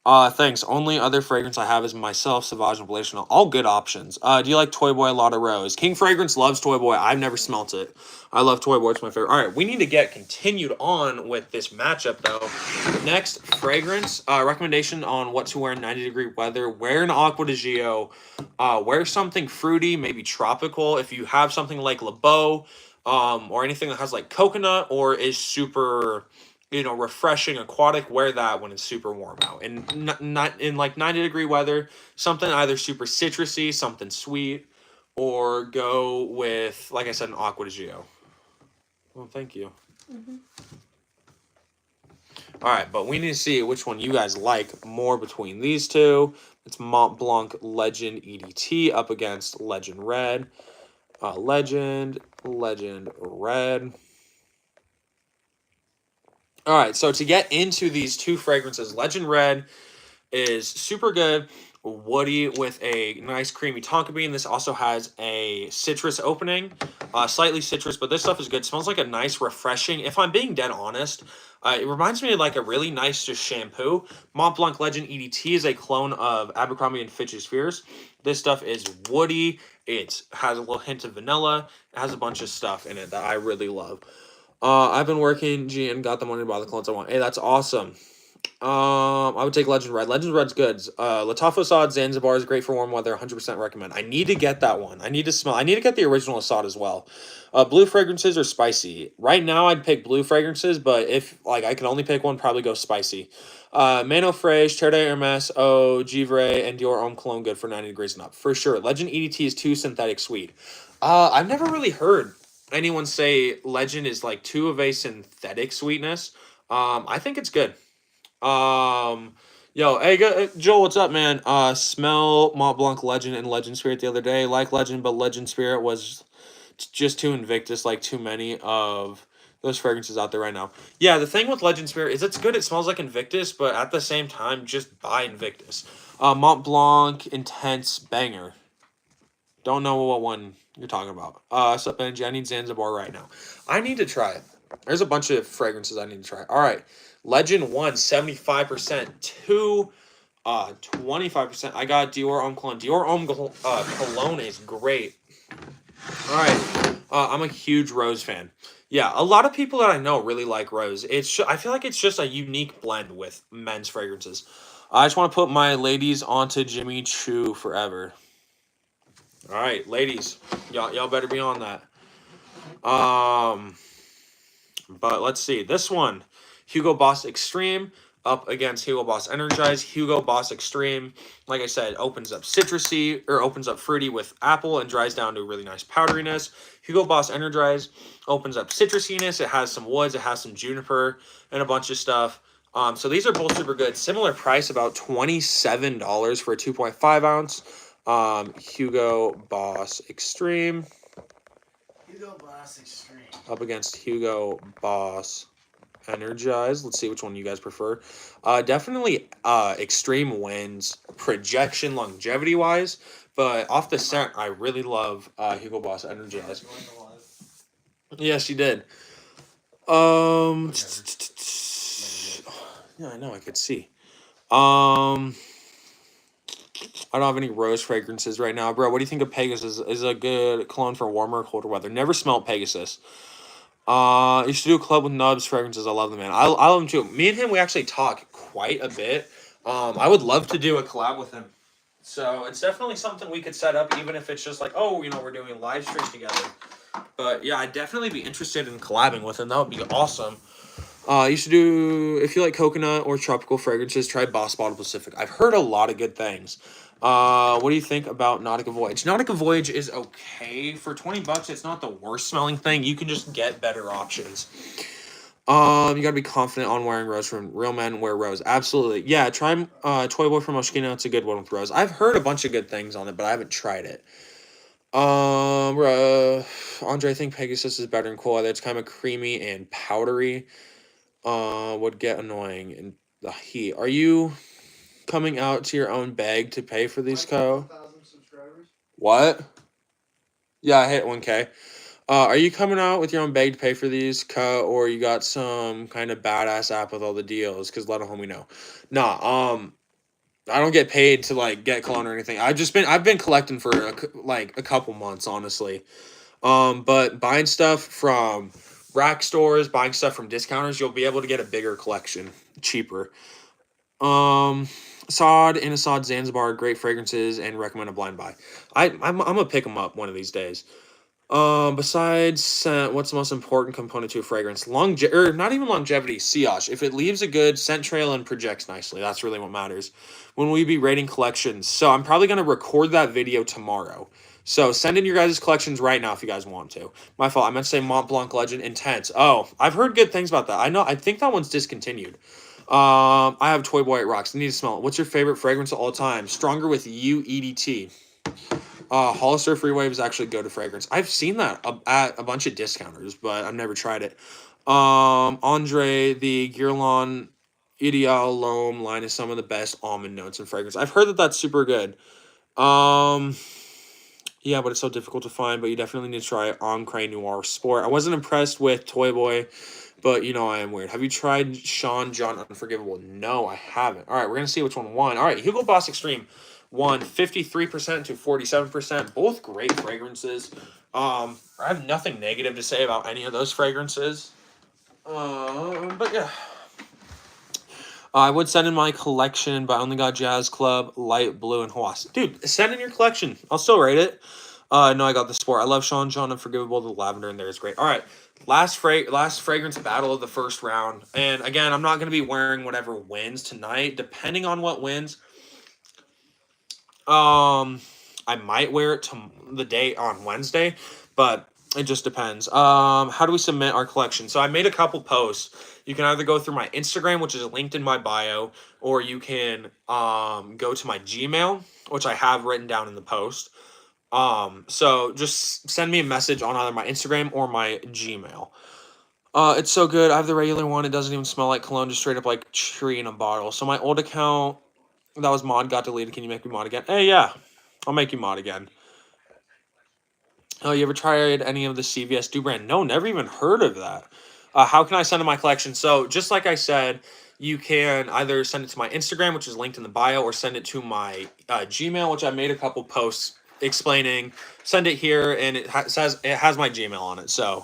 Thanks. Only other fragrance I have is myself, Sauvage, and Relational. All good options. Do you like Toy Boy Lotta Rose? King Fragrance loves Toy Boy. I've never smelt it. I love Toy Boy. It's my favorite. All right, we need to get continued on with this matchup, though. Next, fragrance. Recommendation on what to wear in 90-degree weather. Wear an Aqua di Gio. Wear something fruity, maybe tropical. If you have something like Le Beau, or anything that has like coconut or is super refreshing, aquatic, wear that when it's super warm out. And not in like 90-degree weather, something either super citrusy, something sweet, or go with, like I said, an Aqua di Gio. Well, thank you. All right, but we need to see which one you guys like more between these two. It's Mont Blanc Legend EDT up against Legend Red. Legend Red. All right, so to get into these two fragrances, Legend Red is super good, woody with a nice creamy tonka bean. This also has a citrus opening, slightly citrus, but this stuff is good. It smells like a nice, refreshing. If I'm being dead honest, it reminds me of like a really nice just shampoo. Mont Blanc Legend EDT is a clone of Abercrombie and Fitch's Fierce. This stuff is woody. It has a little hint of vanilla. It has a bunch of stuff in it that I really love. I've been working G and got the money to buy the clones I want. Hey, that's awesome. I would take Legend Red. Legend Red's good. Lattaf Assad Zanzibar is great for warm weather. 100% recommend. I need to get that one. I need to get the original Assad as well. Blue fragrances or spicy. Right now, I'd pick blue fragrances, but if like I could only pick one, probably go spicy. Mano Fraiche, Terre de Hermes, Eau, Givre, and Dior Homme Cologne good for 90 degrees and up. For sure. Legend EDT is too synthetic sweet. I've never really heard anyone say Legend is like too of a synthetic sweetness. I think it's good. Yo, hey, Joel, what's up, man? Smell Mont Blanc Legend and Legend Spirit the other day. Like Legend, but Legend Spirit was just too Invictus, like too many of those fragrances out there right now. Yeah, the thing with Legend Spirit is it's good. It smells like Invictus, but at the same time, just buy Invictus. Mont Blanc Intense Banger. Don't know what one you're talking about. Sup, Energy? I need Zanzibar right now. I need to try it. There's a bunch of fragrances I need to try. All right. Legend 1, 75%. 2, 25%. I got Dior Homme Cologne. Dior Homme Cologne is great. All right. I'm a huge Rose fan. Yeah, a lot of people that I know really like Rose. I feel like it's just a unique blend with men's fragrances. I just want to put my ladies onto Jimmy Choo forever. All right, ladies, y'all better be on that. But let's see. This one, Hugo Boss Extreme up against Hugo Boss Energize. Hugo Boss Extreme, like I said, opens up citrusy or opens up fruity with apple and dries down to a really nice powderiness. Hugo Boss Energize opens up citrusiness. It has some woods. It has some juniper and a bunch of stuff. So these are both super good. Similar price, about $27 for a 2.5 ounce. Hugo Boss Extreme. Hugo Boss Extreme. Up against Hugo Boss Energize. Let's see which one you guys prefer. Definitely Extreme wins projection longevity wise, but off the scent, I really love Hugo Boss Energize. Yes, she did. Yeah, I know. I could see. I don't have any rose fragrances right now. Bro, what do you think of Pegasus? Is a good cologne for warmer or colder weather? Never smelled Pegasus. You should do a club with Nubs fragrances. I love them, man. I love them too. Me and him, we actually talk quite a bit. I would love to do a collab with him. So it's definitely something we could set up, even if it's just like, oh, we're doing a live stream together. But yeah, I'd definitely be interested in collabing with him. That would be awesome. You should do, if you like coconut or tropical fragrances, try Boss Bottle Pacific. I've heard a lot of good things. What do you think about Nautica Voyage? Nautica Voyage is okay for $20. It's not the worst smelling thing. You can just get better options. You gotta be confident on wearing rose. From real men wear rose. Absolutely. Yeah, try Toy Boy from Moschino. It's a good one with rose. I've heard a bunch of good things on it, but I haven't tried it. Andre, I think Pegasus is better in cool weather. It's kind of creamy and powdery. Would get annoying in the heat. Are you coming out to your own bag to pay for these, Co? 1,000 subscribers. What? Yeah, I hit 1K. Are you coming out with your own bag to pay for these, Co, or you got some kind of badass app with all the deals? Because let a homie know. Nah, I don't get paid to like get cologne or anything. I've been collecting for a couple months, honestly. But buying stuff from rack stores, buying stuff from discounters, you'll be able to get a bigger collection cheaper. Assad and Assad Zanzibar, great fragrances and recommend a blind buy. I'm gonna pick them up one of these days. Besides scent, what's the most important component to a fragrance? Not even longevity, sillage. If it leaves a good scent trail and projects nicely, that's really what matters. When we be rating collections, so I'm probably gonna record that video tomorrow. So send in your guys' collections right now if you guys want to. My fault. I meant to say Mont Blanc Legend Intense. Oh, I've heard good things about that. I think that one's discontinued. I have Toy Boy at Rocks. I need to smell it. What's your favorite fragrance of all time? Stronger with You EDT. Hollister Free Wave is actually go to fragrance. I've seen that at a bunch of discounters, but I've never tried it. Andre, the Guerlain Ideal L'Homme line is some of the best almond notes in fragrance. I've heard that that's super good. Yeah, but it's so difficult to find, but you definitely need to try Encre Noir Sport. I wasn't impressed with Toy Boy, but you know I am weird. Have you tried Sean John Unforgivable? No, I haven't. All right, we're going to see which one won. All right, Hugo Boss Extreme won 53% to 47%. Both great fragrances. I have nothing negative to say about any of those fragrances. But yeah. I would send in my collection, but I only got Jazz Club, Light Blue, and Hawass. Dude, send in your collection. I'll still rate it. No, I got the Sport. I love Sean John Unforgivable. The lavender in there is great. All right, last fragrance battle of the first round. And again, I'm not going to be wearing whatever wins tonight. Depending on what wins, I might wear it to the day on Wednesday, but it just depends. How do we submit our collection? So I made a couple posts. You can either go through my Instagram, which is linked in my bio, or you can go to my Gmail, which I have written down in the post. So just send me a message on either my Instagram or my Gmail. It's so good. I have the regular one. It doesn't even smell like cologne, just straight up like tree in a bottle. So my old account that was mod got deleted. Can you make me mod again? Hey, yeah, I'll make you mod again. Oh, you ever tried any of the CVS Do brand? No, never even heard of that. How can I send in my collection? So just like I said, you can either send it to my Instagram, which is linked in the bio, or send it to my Gmail, which I made a couple posts explaining. Send it here, and it has my Gmail on it, so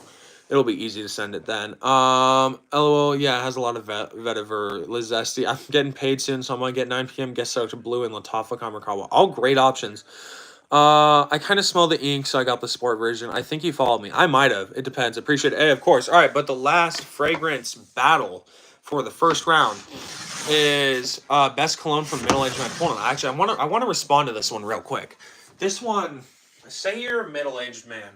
it'll be easy to send it then. LOL, yeah, it has a lot of vetiver, Lizesti. I'm getting paid soon, so I'm gonna get 9 p.m. Guest Soaked Blue and Latafa Kamerkawa. All great options. I kind of smell the ink, so I got the Sport version. I think you followed me. I might have. It depends. Appreciate it. Hey, of course. All right, but the last fragrance battle for the first round is best cologne from middle-aged men. Hold on. Actually, I want to respond to this one real quick. This one, say you're a middle-aged man.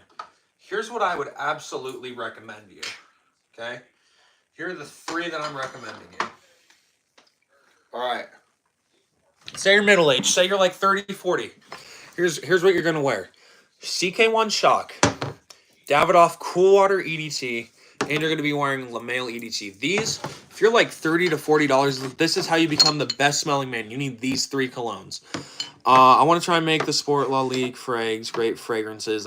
Here's what I would absolutely recommend you. Okay? Here are the 3 that I'm recommending you. All right. Say you're middle-aged. Say you're like 30, 40. Here's what you're going to wear. CK1 Shock, Davidoff Cool Water EDT, and you're going to be wearing La Mail EDT. These, if you're like $30 to $40, this is how you become the best smelling man. You need these 3 colognes. I want to try and make the Sport La Ligue frags, great fragrances.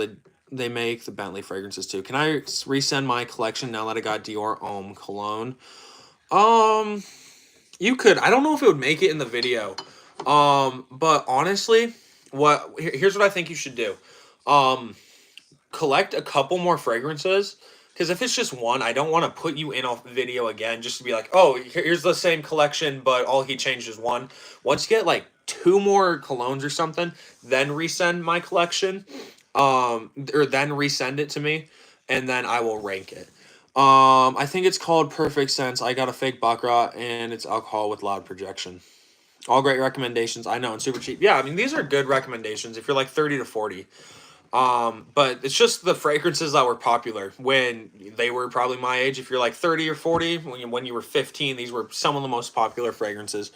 They make the Bentley fragrances too. Can I resend my collection now that I got Dior Homme cologne? You could. I don't know if it would make it in the video. But honestly, here's what I think you should do. Collect a couple more fragrances, because if it's just one, I don't want to put you in a video again just to be like, oh, here's the same collection, but all he changed is one. Once you get like 2 more colognes or something, then resend my collection, or then resend it to me, and then I will rank it. I think it's called Perfect Sense. I got a fake Baccarat, and it's alcohol with loud projection. All great recommendations. I know, and super cheap. Yeah, I mean, these are good recommendations if you're like 30 to 40. But it's just the fragrances that were popular when they were probably my age. If you're like 30 or 40, when you were 15, these were some of the most popular fragrances.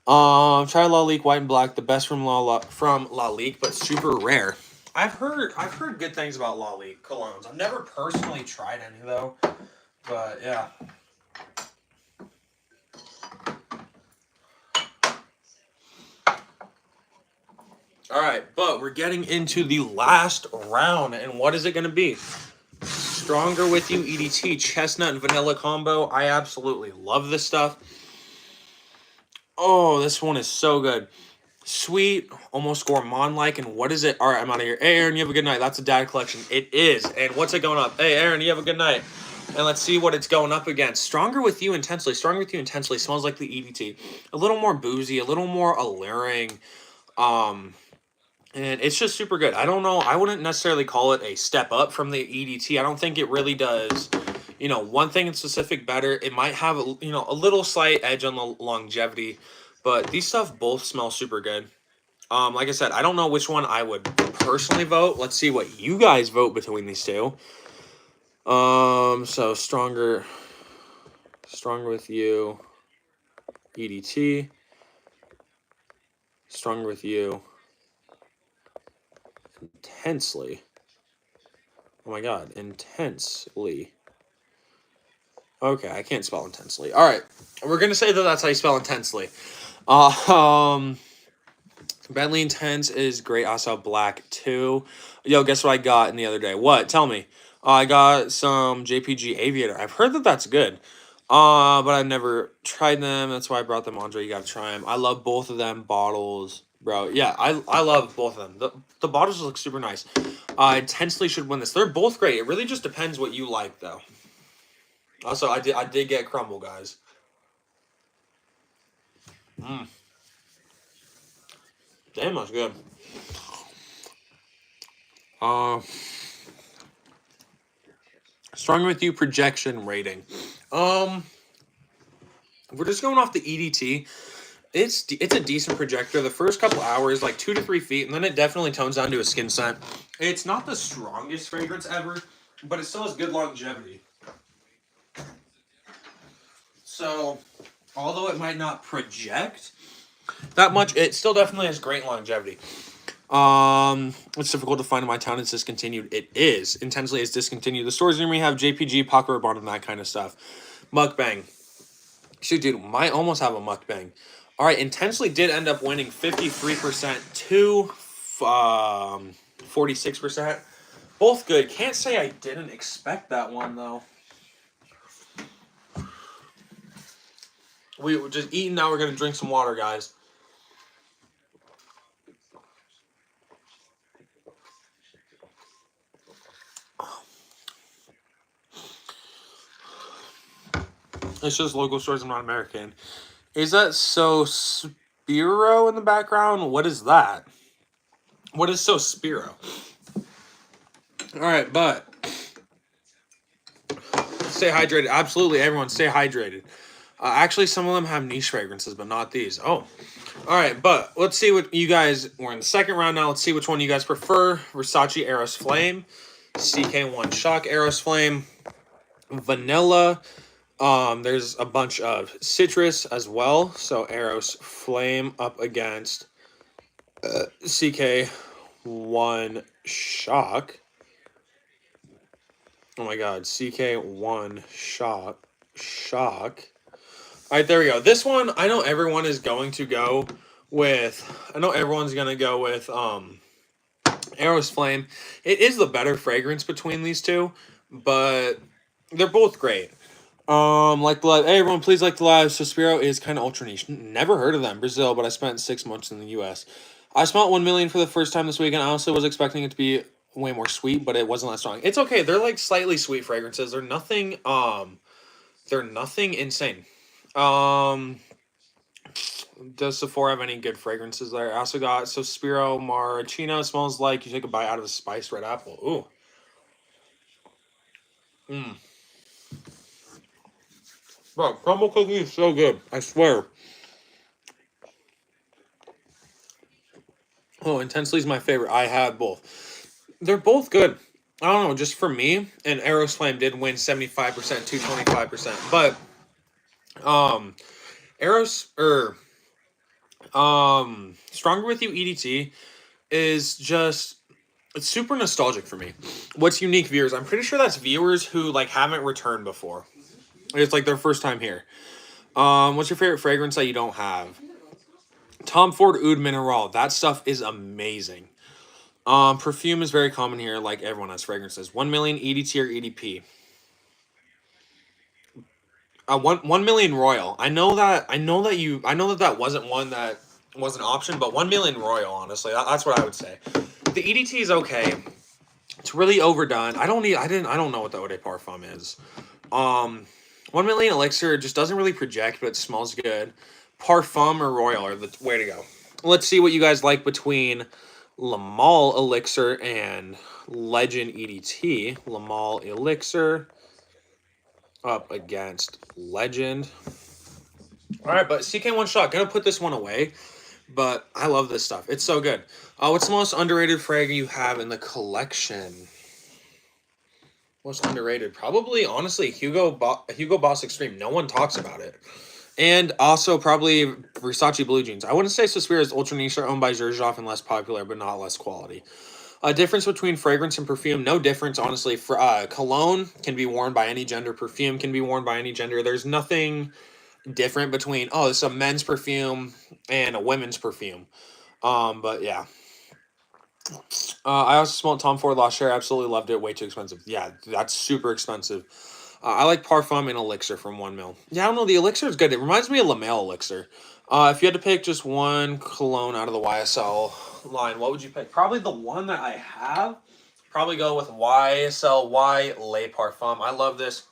Try La Ligue White and Black, the best from La Ligue, but super rare. I've heard good things about La Ligue colognes. I've never personally tried any though, but yeah. All right, but we're getting into the last round, and what is it going to be? Stronger With You EDT, chestnut and vanilla combo. I absolutely love this stuff. Oh, this one is so good. Sweet, almost gourmand-like, and what is it? All right, I'm out of here. Hey, Aaron, you have a good night. That's a data collection. It is, and what's it going up? Hey, Aaron, you have a good night. And let's see what it's going up against. Stronger With You Intensely. Stronger With You Intensely smells like the EDT. A little more boozy, a little more alluring. And it's just super good. I don't know. I wouldn't necessarily call it a step up from the EDT. I don't think it really does, one thing in specific better. It might have, a little slight edge on the longevity. But these stuff both smell super good. Like I said, I don't know which one I would personally vote. Let's see what you guys vote between these two. So stronger with you, EDT. Stronger with you, intensely. Oh my god, intensely. Okay, I can't spell intensely. All right, we're gonna say that that's how you spell intensely. Bentley Intense is great. I saw Black too. Yo, guess what I got in the other day? What? Tell me. I got some JPG Aviator. I've heard that that's good. But I've never tried them. That's why I brought them, Andre. You gotta try them. I love both of them bottles, bro. Yeah, I love both of them. The bottles look super nice. Intensely should win this. They're both great. It really just depends what you like, though. Also, I did get crumble, guys. Damn, that's good. Stronger with you projection rating. If we're just going off the EDT, it's a decent projector. The first couple hours, like 2 to 3 feet, and then it definitely tones down to a skin scent. It's not the strongest fragrance ever, but it still has good longevity. So, although it might not project that much, it still definitely has great longevity. It's difficult to find in my town. It's discontinued. It is. Intensely is discontinued. The stores near me have JPG, Pocket Rabanne, and that kind of stuff. Mukbang. Shoot, dude, might almost have a mukbang. All right, Intensely did end up winning 53% to 46%. Both good. Can't say I didn't expect that one, though. We were just eating, now we're going to drink some water, guys. It's just local stores. I'm not American. Is that so Spiro in the background? What is that? What is so Spiro? All right, but stay hydrated. Absolutely, everyone, stay hydrated. Actually, some of them have niche fragrances, but not these. Oh, all right, but let's see what you guys. We're in the second round now. Let's see which one you guys prefer. Versace Eros Flame, CK1 Shock Eros Flame, Vanilla. There's a bunch of citrus as well. So Eros Flame up against CK1 Shock. Oh my god, CK1 Shock. All right, there we go. This one, I know everyone is going to go with. I know everyone's gonna go with Eros Flame. It is the better fragrance between these two, but they're both great. Like the live. Hey everyone, please like the live. Suspiro is kind of ultra niche. Never heard of them. Brazil, but I spent 6 months in the U.S. I smelled 1 million for the first time this weekend. I honestly was expecting it to be way more sweet, but it wasn't that strong. It's okay. They're like slightly sweet fragrances. They're nothing. They're nothing insane. Does Sephora have any good fragrances there? I also got Sospiro Maraschino. Smells like you take a bite out of a spiced red apple. Ooh. Bro, crumble cookie is so good. I swear. Oh, Intensely is my favorite. I have both. They're both good. I don't know, just for me, and Eros Flame did win 75% to 25%. But Stronger With You EDT is just, it's super nostalgic for me. What's unique, viewers? I'm pretty sure that's viewers who like haven't returned before. It's like their first time here. What's your favorite fragrance that you don't have? Tom Ford Oud Mineral. That stuff is amazing. Perfume is very common here, like everyone has fragrances. 1 million EDT or EDP. 1 million Royal. I know that that wasn't one that was an option, but 1 million Royal, honestly. That's what I would say. The EDT is okay. It's really overdone. I don't know what the Eau de Parfum is. 1 million Elixir just doesn't really project, but it smells good. Parfum or Royal are the way to go. Let's see what you guys like between Lamal Elixir and Legend EDT. Lamal Elixir up against Legend. All right, but CK1 Shot, gonna put this one away. But I love this stuff. It's so good. What's the most underrated fragrance you have in the collection? Most underrated, probably honestly Hugo Boss Extreme. No one talks about it. And also probably Versace Blue Jeans. I wouldn't say Suspira is ultra niche or owned by Xerjoff and less popular, but not less quality. A difference between fragrance and perfume? No difference, honestly. For cologne can be worn by any gender. Perfume can be worn by any gender. There's nothing different between this is a men's perfume and a women's perfume. But yeah. I also smelled Tom Ford Lost Share. Absolutely loved it. Way too expensive. Yeah, that's super expensive. I like Parfum and Elixir from 1 ml. Yeah, I don't know. The Elixir is good. It reminds me of La Male Elixir. If you had to pick just one cologne out of the YSL line, what would you pick? Probably the one that I have. Probably go with YSL Y Le Parfum. I love this.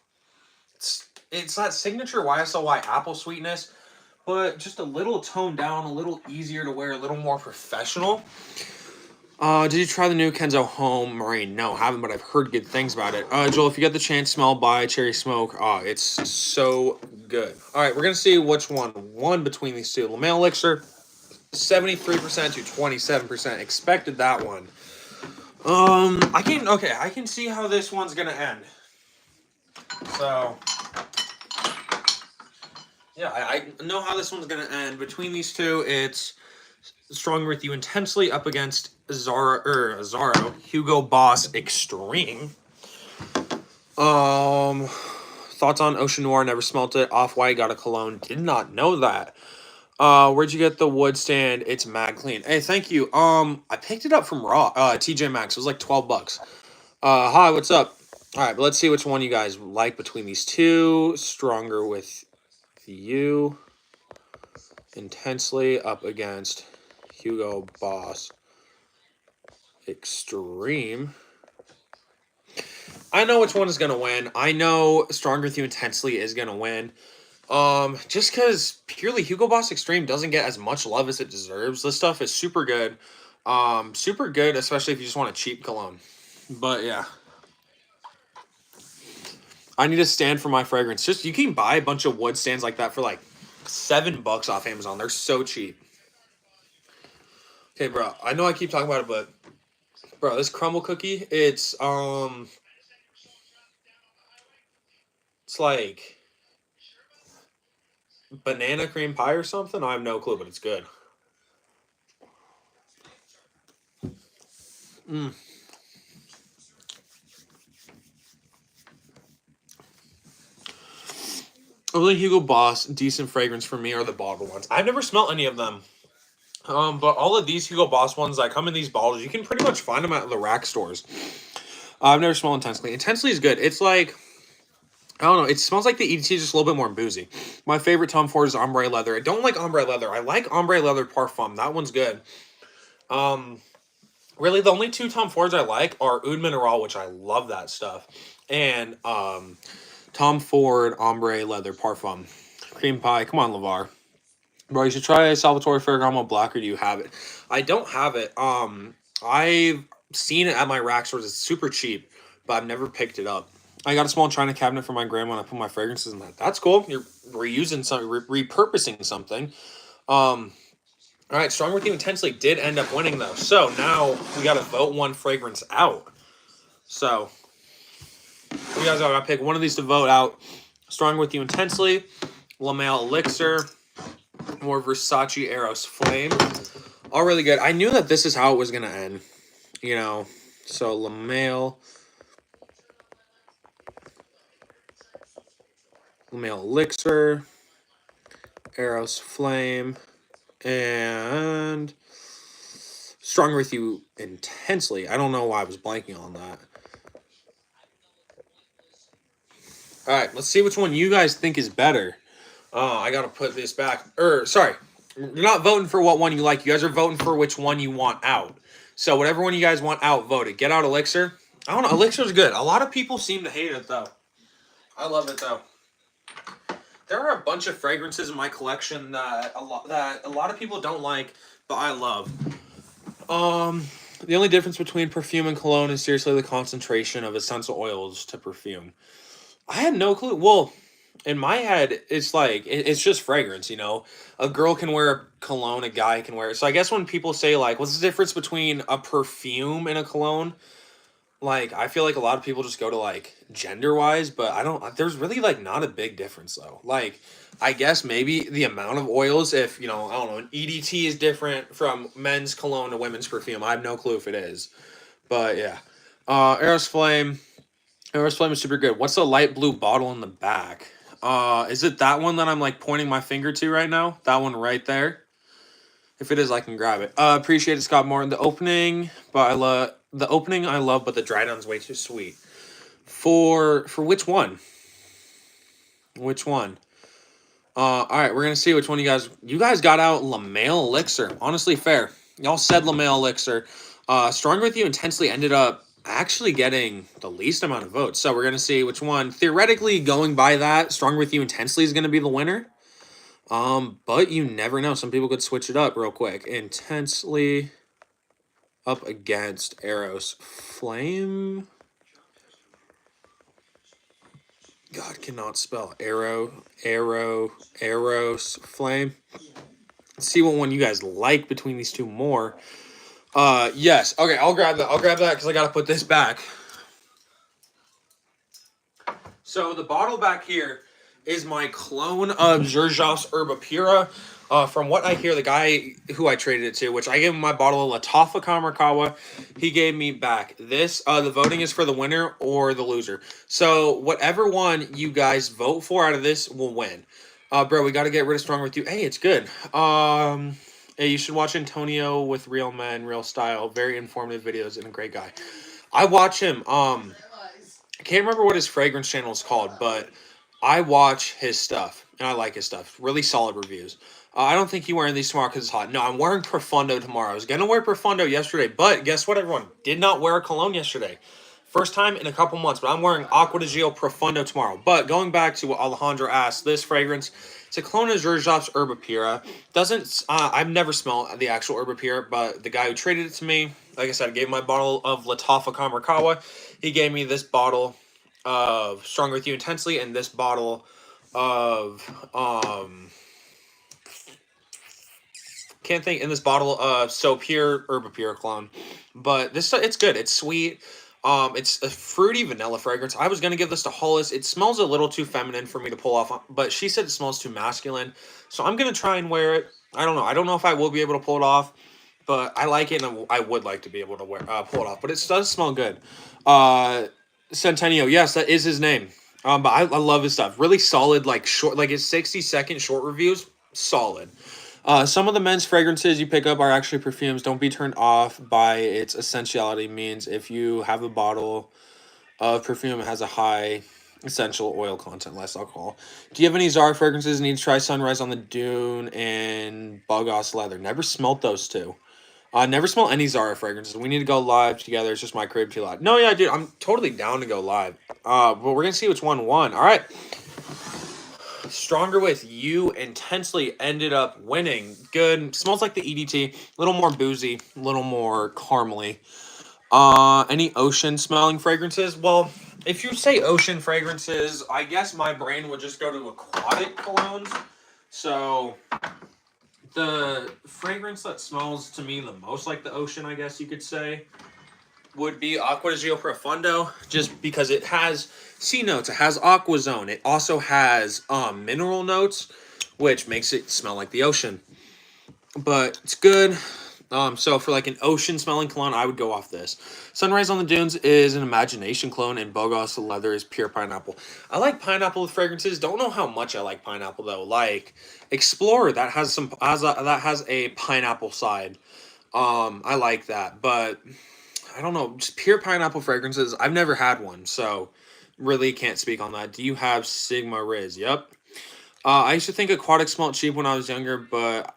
It's that signature YSL Y apple sweetness, but just a little toned down, a little easier to wear, a little more professional. Did you try the new Kenzo Home Marine? No, haven't, but I've heard good things about it. Joel, if you get the chance, smell by Cherry Smoke. It's so good. All right, we're going to see which one won between these two. La Male Elixir, 73% to 27%. Expected that one. I can see how this one's going to end. So, yeah, I know how this one's going to end. Between these two, it's Stronger With You Intensely up against Zaro Hugo Boss Extreme. Thoughts on Ocean Noir? Never smelt it. Off-White got a cologne. Did not know that. Where'd you get the wood stand? It's mad clean. Hey, thank you. I picked it up from TJ Maxx. It was like $12. Hi, what's up? All right, but let's see which one you guys like between these two. Stronger With You Intensely up against Hugo Boss Extreme. I know which one is going to win. I know Stronger With You Intensely is going to win. Just because purely Hugo Boss Extreme doesn't get as much love as it deserves. This stuff is super good. Super good, especially if you just want a cheap cologne. But yeah. I need a stand for my fragrance. Just you can buy a bunch of wood stands like that for like $7 off Amazon. They're so cheap. Okay, bro. I know I keep talking about it, but bro, this crumble cookie, it's like banana cream pie or something. I have no clue, but it's good. Only Hugo Boss decent fragrance for me are the bottle ones. I've never smelled any of them. But all of these Hugo Boss ones that come in these bottles, you can pretty much find them at the rack stores. I've never smelled Intensely. Intensely is good. It's like, I don't know. It smells like the EDT, just a little bit more boozy. My favorite Tom Ford is Ombre Leather. I don't like Ombre Leather. I like Ombre Leather Parfum. That one's good. Really, the only two Tom Fords I like are Oud Mineral, which I love that stuff, and Tom Ford Ombre Leather Parfum. Cream Pie. Come on, LeVar. Bro, you should try Salvatore Ferragamo Black, or do you have it? I don't have it. I've seen it at my rack stores. It's super cheap, but I've never picked it up. I got a small china cabinet for my grandma, and I put my fragrances in that. That's cool. You're reusing something, repurposing something. All right, Stronger With You Intensely did end up winning, though. So now we got to vote one fragrance out. So you guys got to pick one of these to vote out. Stronger With You Intensely, La Male Elixir, or Versace Eros Flame. All really good. I knew that this is how it was going to end. You know, so La Male Elixir, Eros Flame, and Stronger With You Intensely. I don't know why I was blanking on that. All right, let's see which one you guys think is better. I got to put this back. Sorry. You're not voting for what one you like. You guys are voting for which one you want out. So whatever one you guys want out, vote it. Get out Elixir. I don't know. Elixir's good. A lot of people seem to hate it, though. I love it, though. There are a bunch of fragrances in my collection that a lot of people don't like, but I love. The only difference between perfume and cologne is seriously the concentration of essential oils to perfume. I had no clue. Well, in my head, it's like it's just fragrance, you know. A girl can wear a cologne, a guy can wear it. So I guess when people say like, what's the difference between a perfume and a cologne? Like I feel like a lot of people just go to like gender wise, but I don't. There's really like not a big difference though. Like I guess maybe the amount of oils, if you know, I don't know, an EDT is different from men's cologne to women's perfume. I have no clue if it is, but yeah. Eros Flame. Eros Flame is super good. What's the light blue bottle in the back? Is it that one that I'm like pointing my finger to right now? That one right there. If it is, I can grab it. Appreciate it, Scott Moore. The opening, but I love the opening. I love, but the dry down's way too sweet. For which one? Which one? All right, we're gonna see which one you guys got out. LaMail Elixir. Honestly, fair. Y'all said LaMail Elixir. Stronger with You intensely ended up actually getting the least amount of votes. So we're gonna see which one. Theoretically, going by that, Stronger with You intensely is gonna be the winner. But you never know. Some people could switch it up real quick. Intensely up against Eros Flame. God, cannot spell Eros Flame. Let's see what one you guys like between these two more. Yes. Okay, I'll grab that. I'll grab that because I gotta put this back. So the bottle back here is my clone of Versace Herba Pura. From what I hear, the guy who I traded it to, which I gave him my bottle of Latafa Kamarakawa, he gave me back this. The voting is for the winner or the loser. So whatever one you guys vote for out of this will win. Bro, we got to get rid of Stronger With You. Hey, it's good. Hey, you should watch Antonio with Real Men, Real Style. Very informative videos and a great guy. I watch him. I can't remember what his fragrance channel is called, but I watch his stuff and I like his stuff. Really solid reviews. I don't think you're wearing these tomorrow because it's hot. No, I'm wearing Profundo tomorrow. I was gonna wear Profundo yesterday, but guess what, everyone? Did not wear a cologne yesterday. First time in a couple months, but I'm wearing Aqua di Gio Profundo tomorrow. But going back to what Alejandro asked, this fragrance, it's a clone of Versace Herba Pura. Doesn't I've never smelled the actual Herba Pura, but the guy who traded it to me, like I said, I gave him my bottle of Latafa Kamarakawa. He gave me this bottle of Stronger With You Intensely and this bottle of can't think in this bottle of So Pure Herba Pura clone. But this it's good. It's sweet. It's a fruity vanilla fragrance. I was gonna give this to Hollis. It smells a little too feminine for me to pull off, but she said it smells too masculine. So I'm gonna try and wear it. I don't know. I don't know if I will be able to pull it off, but I like it and I would like to be able to pull it off. But it does smell good. Centennial, yes, that is his name. But I love his stuff. Really solid, like short, like his 60-second short reviews, solid. Some of the men's fragrances you pick up are actually perfumes. Don't be turned off by its essentiality. Means if you have a bottle of perfume, it has a high essential oil content, less alcohol. Do you have any Zara fragrances? Need to try Sunrise on the Dune and Bogos Leather. Never smelt those two. Never smell any Zara fragrances. We need to go live together. It's just my crib too loud. No, yeah, dude, I'm totally down to go live. But we're gonna see which one won. All right. Stronger With You intensely ended up winning. Good. Smells like the EDT. A little more boozy. A little more caramely. Any ocean smelling fragrances? Well, if you say ocean fragrances, I guess my brain would just go to aquatic colognes. So the fragrance that smells to me the most like the ocean, I guess you could say, would be Aqua di Gio Profundo, just because it has sea notes, it has aquazone, it also has mineral notes, which makes it smell like the ocean. But it's good. So for like an ocean smelling cologne, I would go off this. Sunrise on the Dunes is an imagination cologne, and Bogos Leather is pure pineapple. I like pineapple with fragrances. Don't know how much I like pineapple though. Like Explorer, that has a pineapple side. I like that, but I don't know, just pure pineapple fragrances. I've never had one, so really can't speak on that. Do you have Sigma Riz? Yep. I used to think aquatic smelled cheap when I was younger,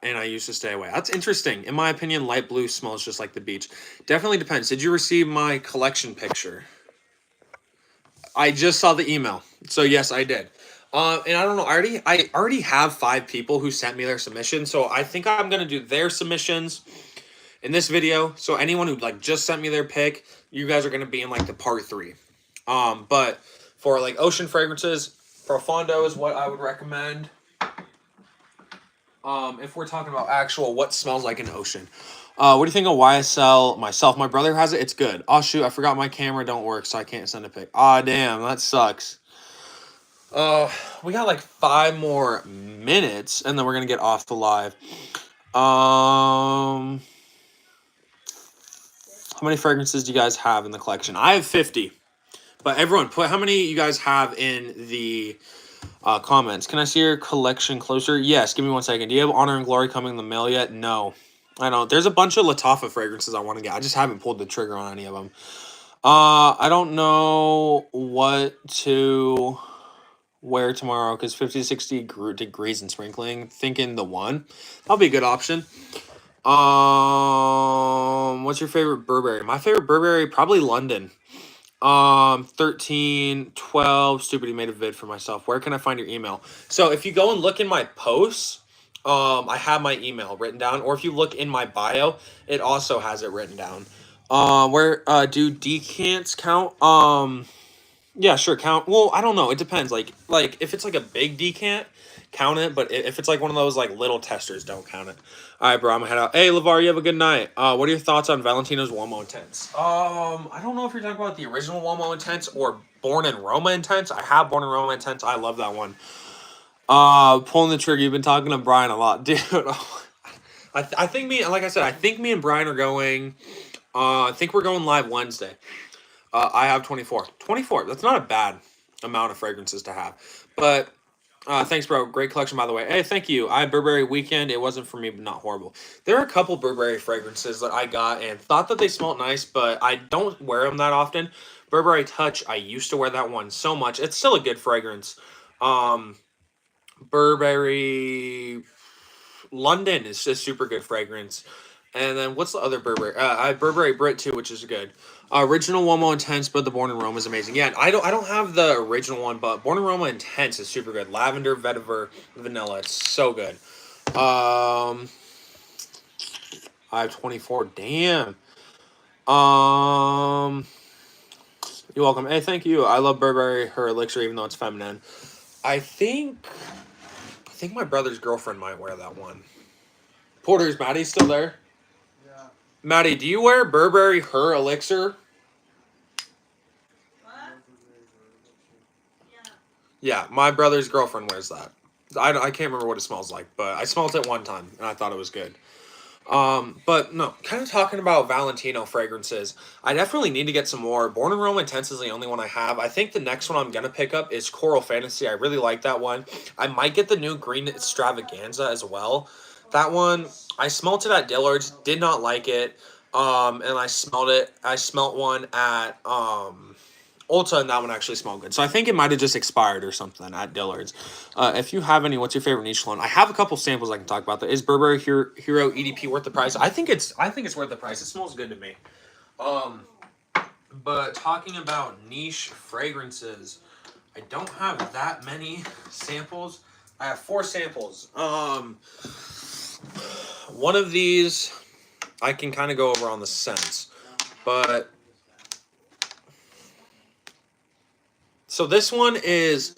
and I used to stay away. That's interesting. In my opinion, light blue smells just like the beach. Definitely depends. Did you receive my collection picture? I just saw the email, so yes, I did. And I don't know. I already have 5 people who sent me their submission, so I think I'm gonna do their submissions in this video. So anyone who like just sent me their pick, you guys are gonna be in like the part 3. But for like ocean fragrances, Profondo is what I would recommend. If we're talking about actual what smells like an ocean. What do you think of YSL myself? My brother has it. It's good. Oh, shoot. I forgot my camera don't work, so I can't send a pic. Ah, damn. That sucks. We got like 5 more minutes, and then we're going to get off the live. How many fragrances do you guys have in the collection? I have 50. But everyone, put how many you guys have in the comments. Can I see your collection closer? Yes, give me 1 second. Do you have Honor and Glory coming in the mail yet? No. I don't. There's a bunch of Lattafa fragrances I want to get. I just haven't pulled the trigger on any of them. I don't know what to wear tomorrow because 50 to 60 degrees and sprinkling. Thinking the one. That'll be a good option. What's your favorite Burberry? My favorite Burberry, probably London. 13, 12. Stupid, he made a vid for myself. Where can I find your email? So if you go and look in my posts, I have my email written down. Or if you look in my bio, it also has it written down. Where do decants count? Yeah, sure, count. Well, I don't know. It depends. Like if it's like a big decant, count it. But if it's like one of those like little testers, don't count it. All right, bro. I'm gonna head out. Hey, LeVar, you have a good night. What are your thoughts on Valentino's Uomo Intense? I don't know if you're talking about the original Uomo Intense or Born in Roma Intense. I have Born in Roma Intense. I love that one. Pulling the trigger. You've been talking to Brian a lot, dude. I think like I said, I think me and Brian are going. I think we're going live Wednesday. I have 24. 24. That's not a bad amount of fragrances to have. But thanks, bro. Great collection, by the way. Hey, thank you. I had Burberry Weekend. It wasn't for me, but not horrible. There are a couple Burberry fragrances that I got and thought that they smelled nice, but I don't wear them that often. Burberry Touch, I used to wear that one so much. It's still a good fragrance. Burberry London is a super good fragrance. And then what's the other Burberry? I have Burberry Brit too, which is good. Original Uomo Intense, but the Born in Roma is amazing. Yeah, I don't have the original one, but Born in Roma Intense is super good. Lavender, vetiver, vanilla. It's so good. I have 24. Damn. You're welcome. Hey, thank you. I love Burberry, her elixir, even though it's feminine. I think my brother's girlfriend might wear that one. Porter's Maddie still there? Yeah. Maddie, do you wear Burberry, her elixir? What? Yeah. Yeah, my brother's girlfriend wears that. I can't remember what it smells like, but I smelled it one time and I thought it was good. But no, kind of talking about Valentino fragrances. I definitely need to get some more. Born in Roma Intense is the only one I have. I think the next one I'm gonna pick up is Coral Fantasy. I really like that one. I might get the new Green Extravaganza as well. That one, I smelt it at Dillard's, did not like it. And I smelt one at Ulta, and that one actually smelled good. So I think it might have just expired or something at Dillard's. If you have any, what's your favorite niche cologne? I have a couple samples I can talk about. Is Burberry Hero EDP worth the price? I think it's worth the price. It smells good to me. But talking about niche fragrances, I don't have that many samples. I have 4 samples. One of these I can kind of go over on the scents, but so this one is,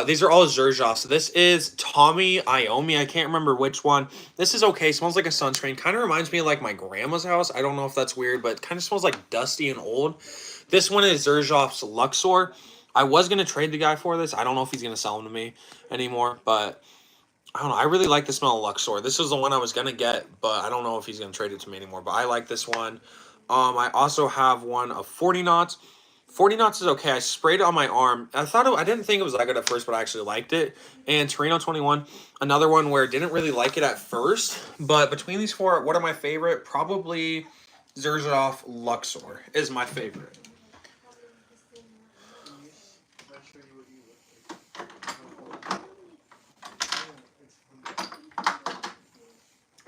these are all Xerjoff. So this is Tommy Iommi. I can't remember which one. This is okay. Smells like a sunscreen. Kind of reminds me of like my grandma's house. I don't know if that's weird, but it kind of smells like dusty and old. This one is Xerjoff's Luxor. I was going to trade the guy for this. I don't know if he's going to sell them to me anymore, but I don't know. I really like the smell of Luxor. This was the one I was going to get, but I don't know if he's going to trade it to me anymore, but I like this one. I also have one of 40 knots. 40 knots is okay. I sprayed it on my arm. I didn't think it was that good at first, but I actually liked it. And Torino 21, another one where I didn't really like it at first, but between these 4, what are my favorite? Probably Xerjoff Luxor is my favorite.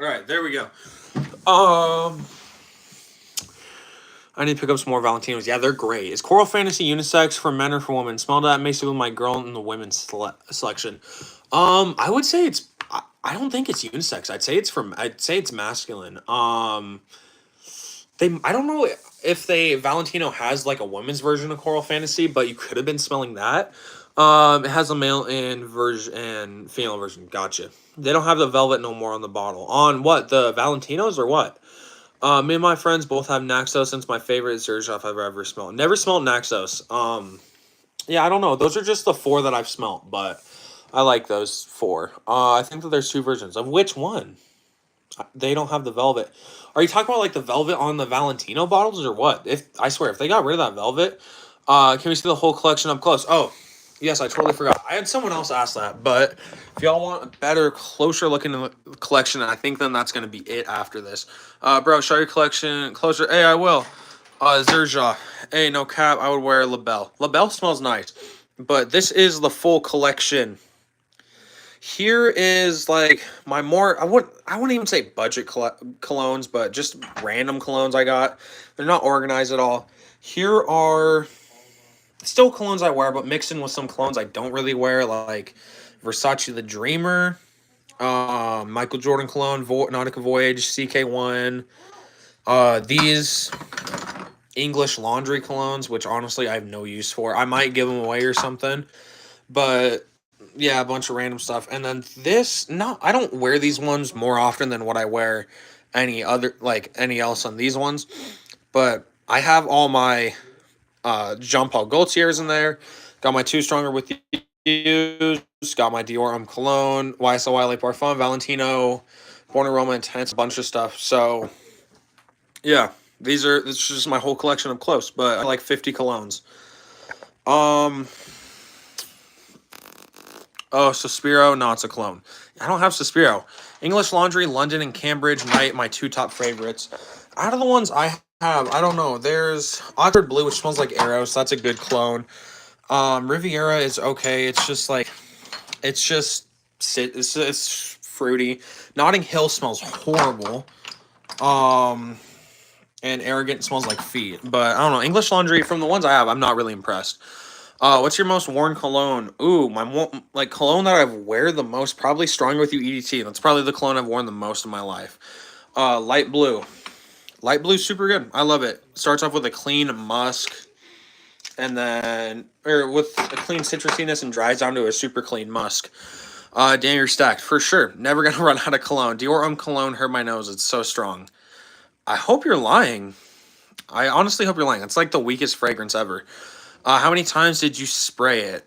All right, there we go. I need to pick up some more Valentinos. Yeah, they're great. Is Coral Fantasy unisex for men or for women? Smelled that, mixed it with my girl in the women's selection. I would say it's. I don't think it's unisex. I'd say it's masculine. I don't know if Valentino has like a women's version of Coral Fantasy, but you could have been smelling that. It has a male and version and female version. Gotcha. They don't have the velvet no more on the bottle. On what? The Valentinos or what? Me and my friends both have Naxos, and it's my favorite Xerjoff I've ever smelled. Never smelled Naxos. Yeah, I don't know. Those are just the 4 that I've smelled, but I like those 4. I think that there's 2 versions. Of which one? They don't have the velvet. Are you talking about like the velvet on the Valentino bottles or what? If I swear, if they got rid of that velvet, can we see the whole collection up close? Oh, yes, I totally forgot. I had someone else ask that, but if y'all want a better, closer looking collection, I think then that's gonna be it after this. Bro, show your collection closer. Hey, I will. Zerja. Hey, no cap. I would wear Labelle. Labelle smells nice, but this is the full collection. Here is like my more I wouldn't even say budget colognes, but just random colognes I got. They're not organized at all. Here are still colognes I wear, but mixed in with some colognes I don't really wear, like Versace the Dreamer, Michael Jordan cologne, Nautica Voyage, CK1, these English laundry colognes, which honestly I have no use for. I might give them away or something, but yeah, a bunch of random stuff. And then this, no, I don't wear these ones more often than what I wear any else on these ones. But I have all my Jean Paul Gaultiers in there. Got my 2 Stronger With You. Got my Dior Cologne, YSL Le Parfum, Valentino, Born Aroma Intense, a bunch of stuff. So yeah, this is just my whole collection up close. But I like 50 colognes. Oh, Suspiro. No, it's a cologne. I don't have Suspiro. English Laundry, London, and Cambridge Night, my 2 top favorites. Out of the ones I have, I don't know. There's Oxford Blue, which smells like Eros. That's a good cologne. Riviera is okay. It's just like, it's fruity. Notting Hill smells horrible. And Arrogant smells like feet. But I don't know. English Laundry, from the ones I have, I'm not really impressed. What's your most worn cologne? Ooh, my cologne that I've wear the most, probably Stronger With You EDT. That's probably the cologne I've worn the most in my life. Light blue. Light blue, super good. I love it. Starts off with a clean musk, and then with a clean citrusiness, and dries down to a super clean musk. Damn, you're stacked for sure. Never gonna run out of cologne. Dior Homme Cologne hurt my nose. It's so strong. I hope you're lying. I honestly hope you're lying. It's like the weakest fragrance ever. How many times did you spray it?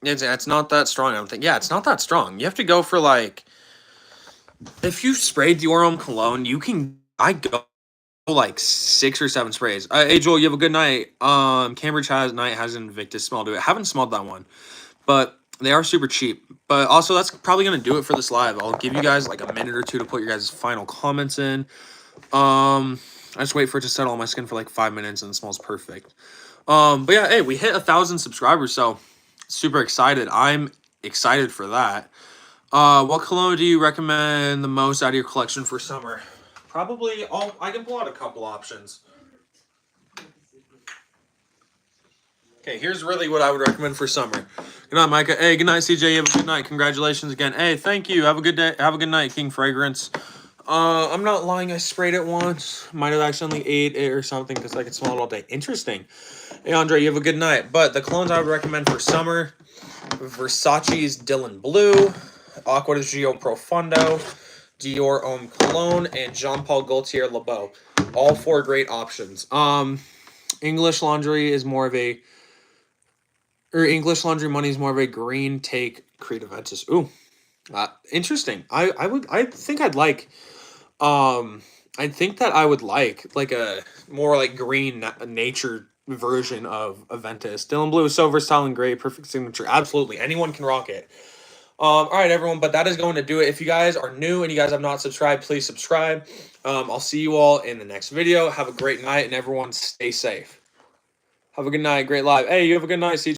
It's not that strong, I don't think. Yeah, it's not that strong. You have to go for like, if you spray Dior Homme Cologne, I go like 6 or 7 sprays. Hey Joel, you have a good night. Cambridge has an Invictus smell to it. Haven't smelled that one, but they are super cheap. But also, that's probably gonna do it for this live. I'll give you guys like a minute or 2 to put your guys' final comments in. I just wait for it to settle on my skin for like 5 minutes, and it smells perfect. But yeah, hey, we hit 1,000 subscribers, so super excited. I'm excited for that. What cologne do you recommend the most out of your collection for summer? Probably I can pull out a couple options. Okay, here's really what I would recommend for summer. Good night, Micah. Hey, good night, CJ. You have a good night. Congratulations again. Hey, thank you. Have a good day. Have a good night, King Fragrance. I'm not lying. I sprayed it once. Might have accidentally ate it or something because I could smell it all day. Interesting. Hey, Andre, you have a good night. But the colognes I would recommend for summer, Versace's Dylan Blue, Aqua di Gio Profondo, Dior Homme Cologne, and Jean Paul Gaultier Le Beau. All 4 great options. English Laundry is more of a, English Laundry Money is more of a green take. Creative Ventus. Ooh, interesting. I think I'd like. I think that I would like a more like green nature version of Aventus. Dylan Blue is so versatile and great, perfect signature. Absolutely, anyone can rock it. All right, everyone, but that is going to do it. If you guys are new and you guys have not subscribed, please subscribe. I'll see you all in the next video. Have a great night, and everyone stay safe. Have a good night. Great live. Hey, you have a good night, CJ.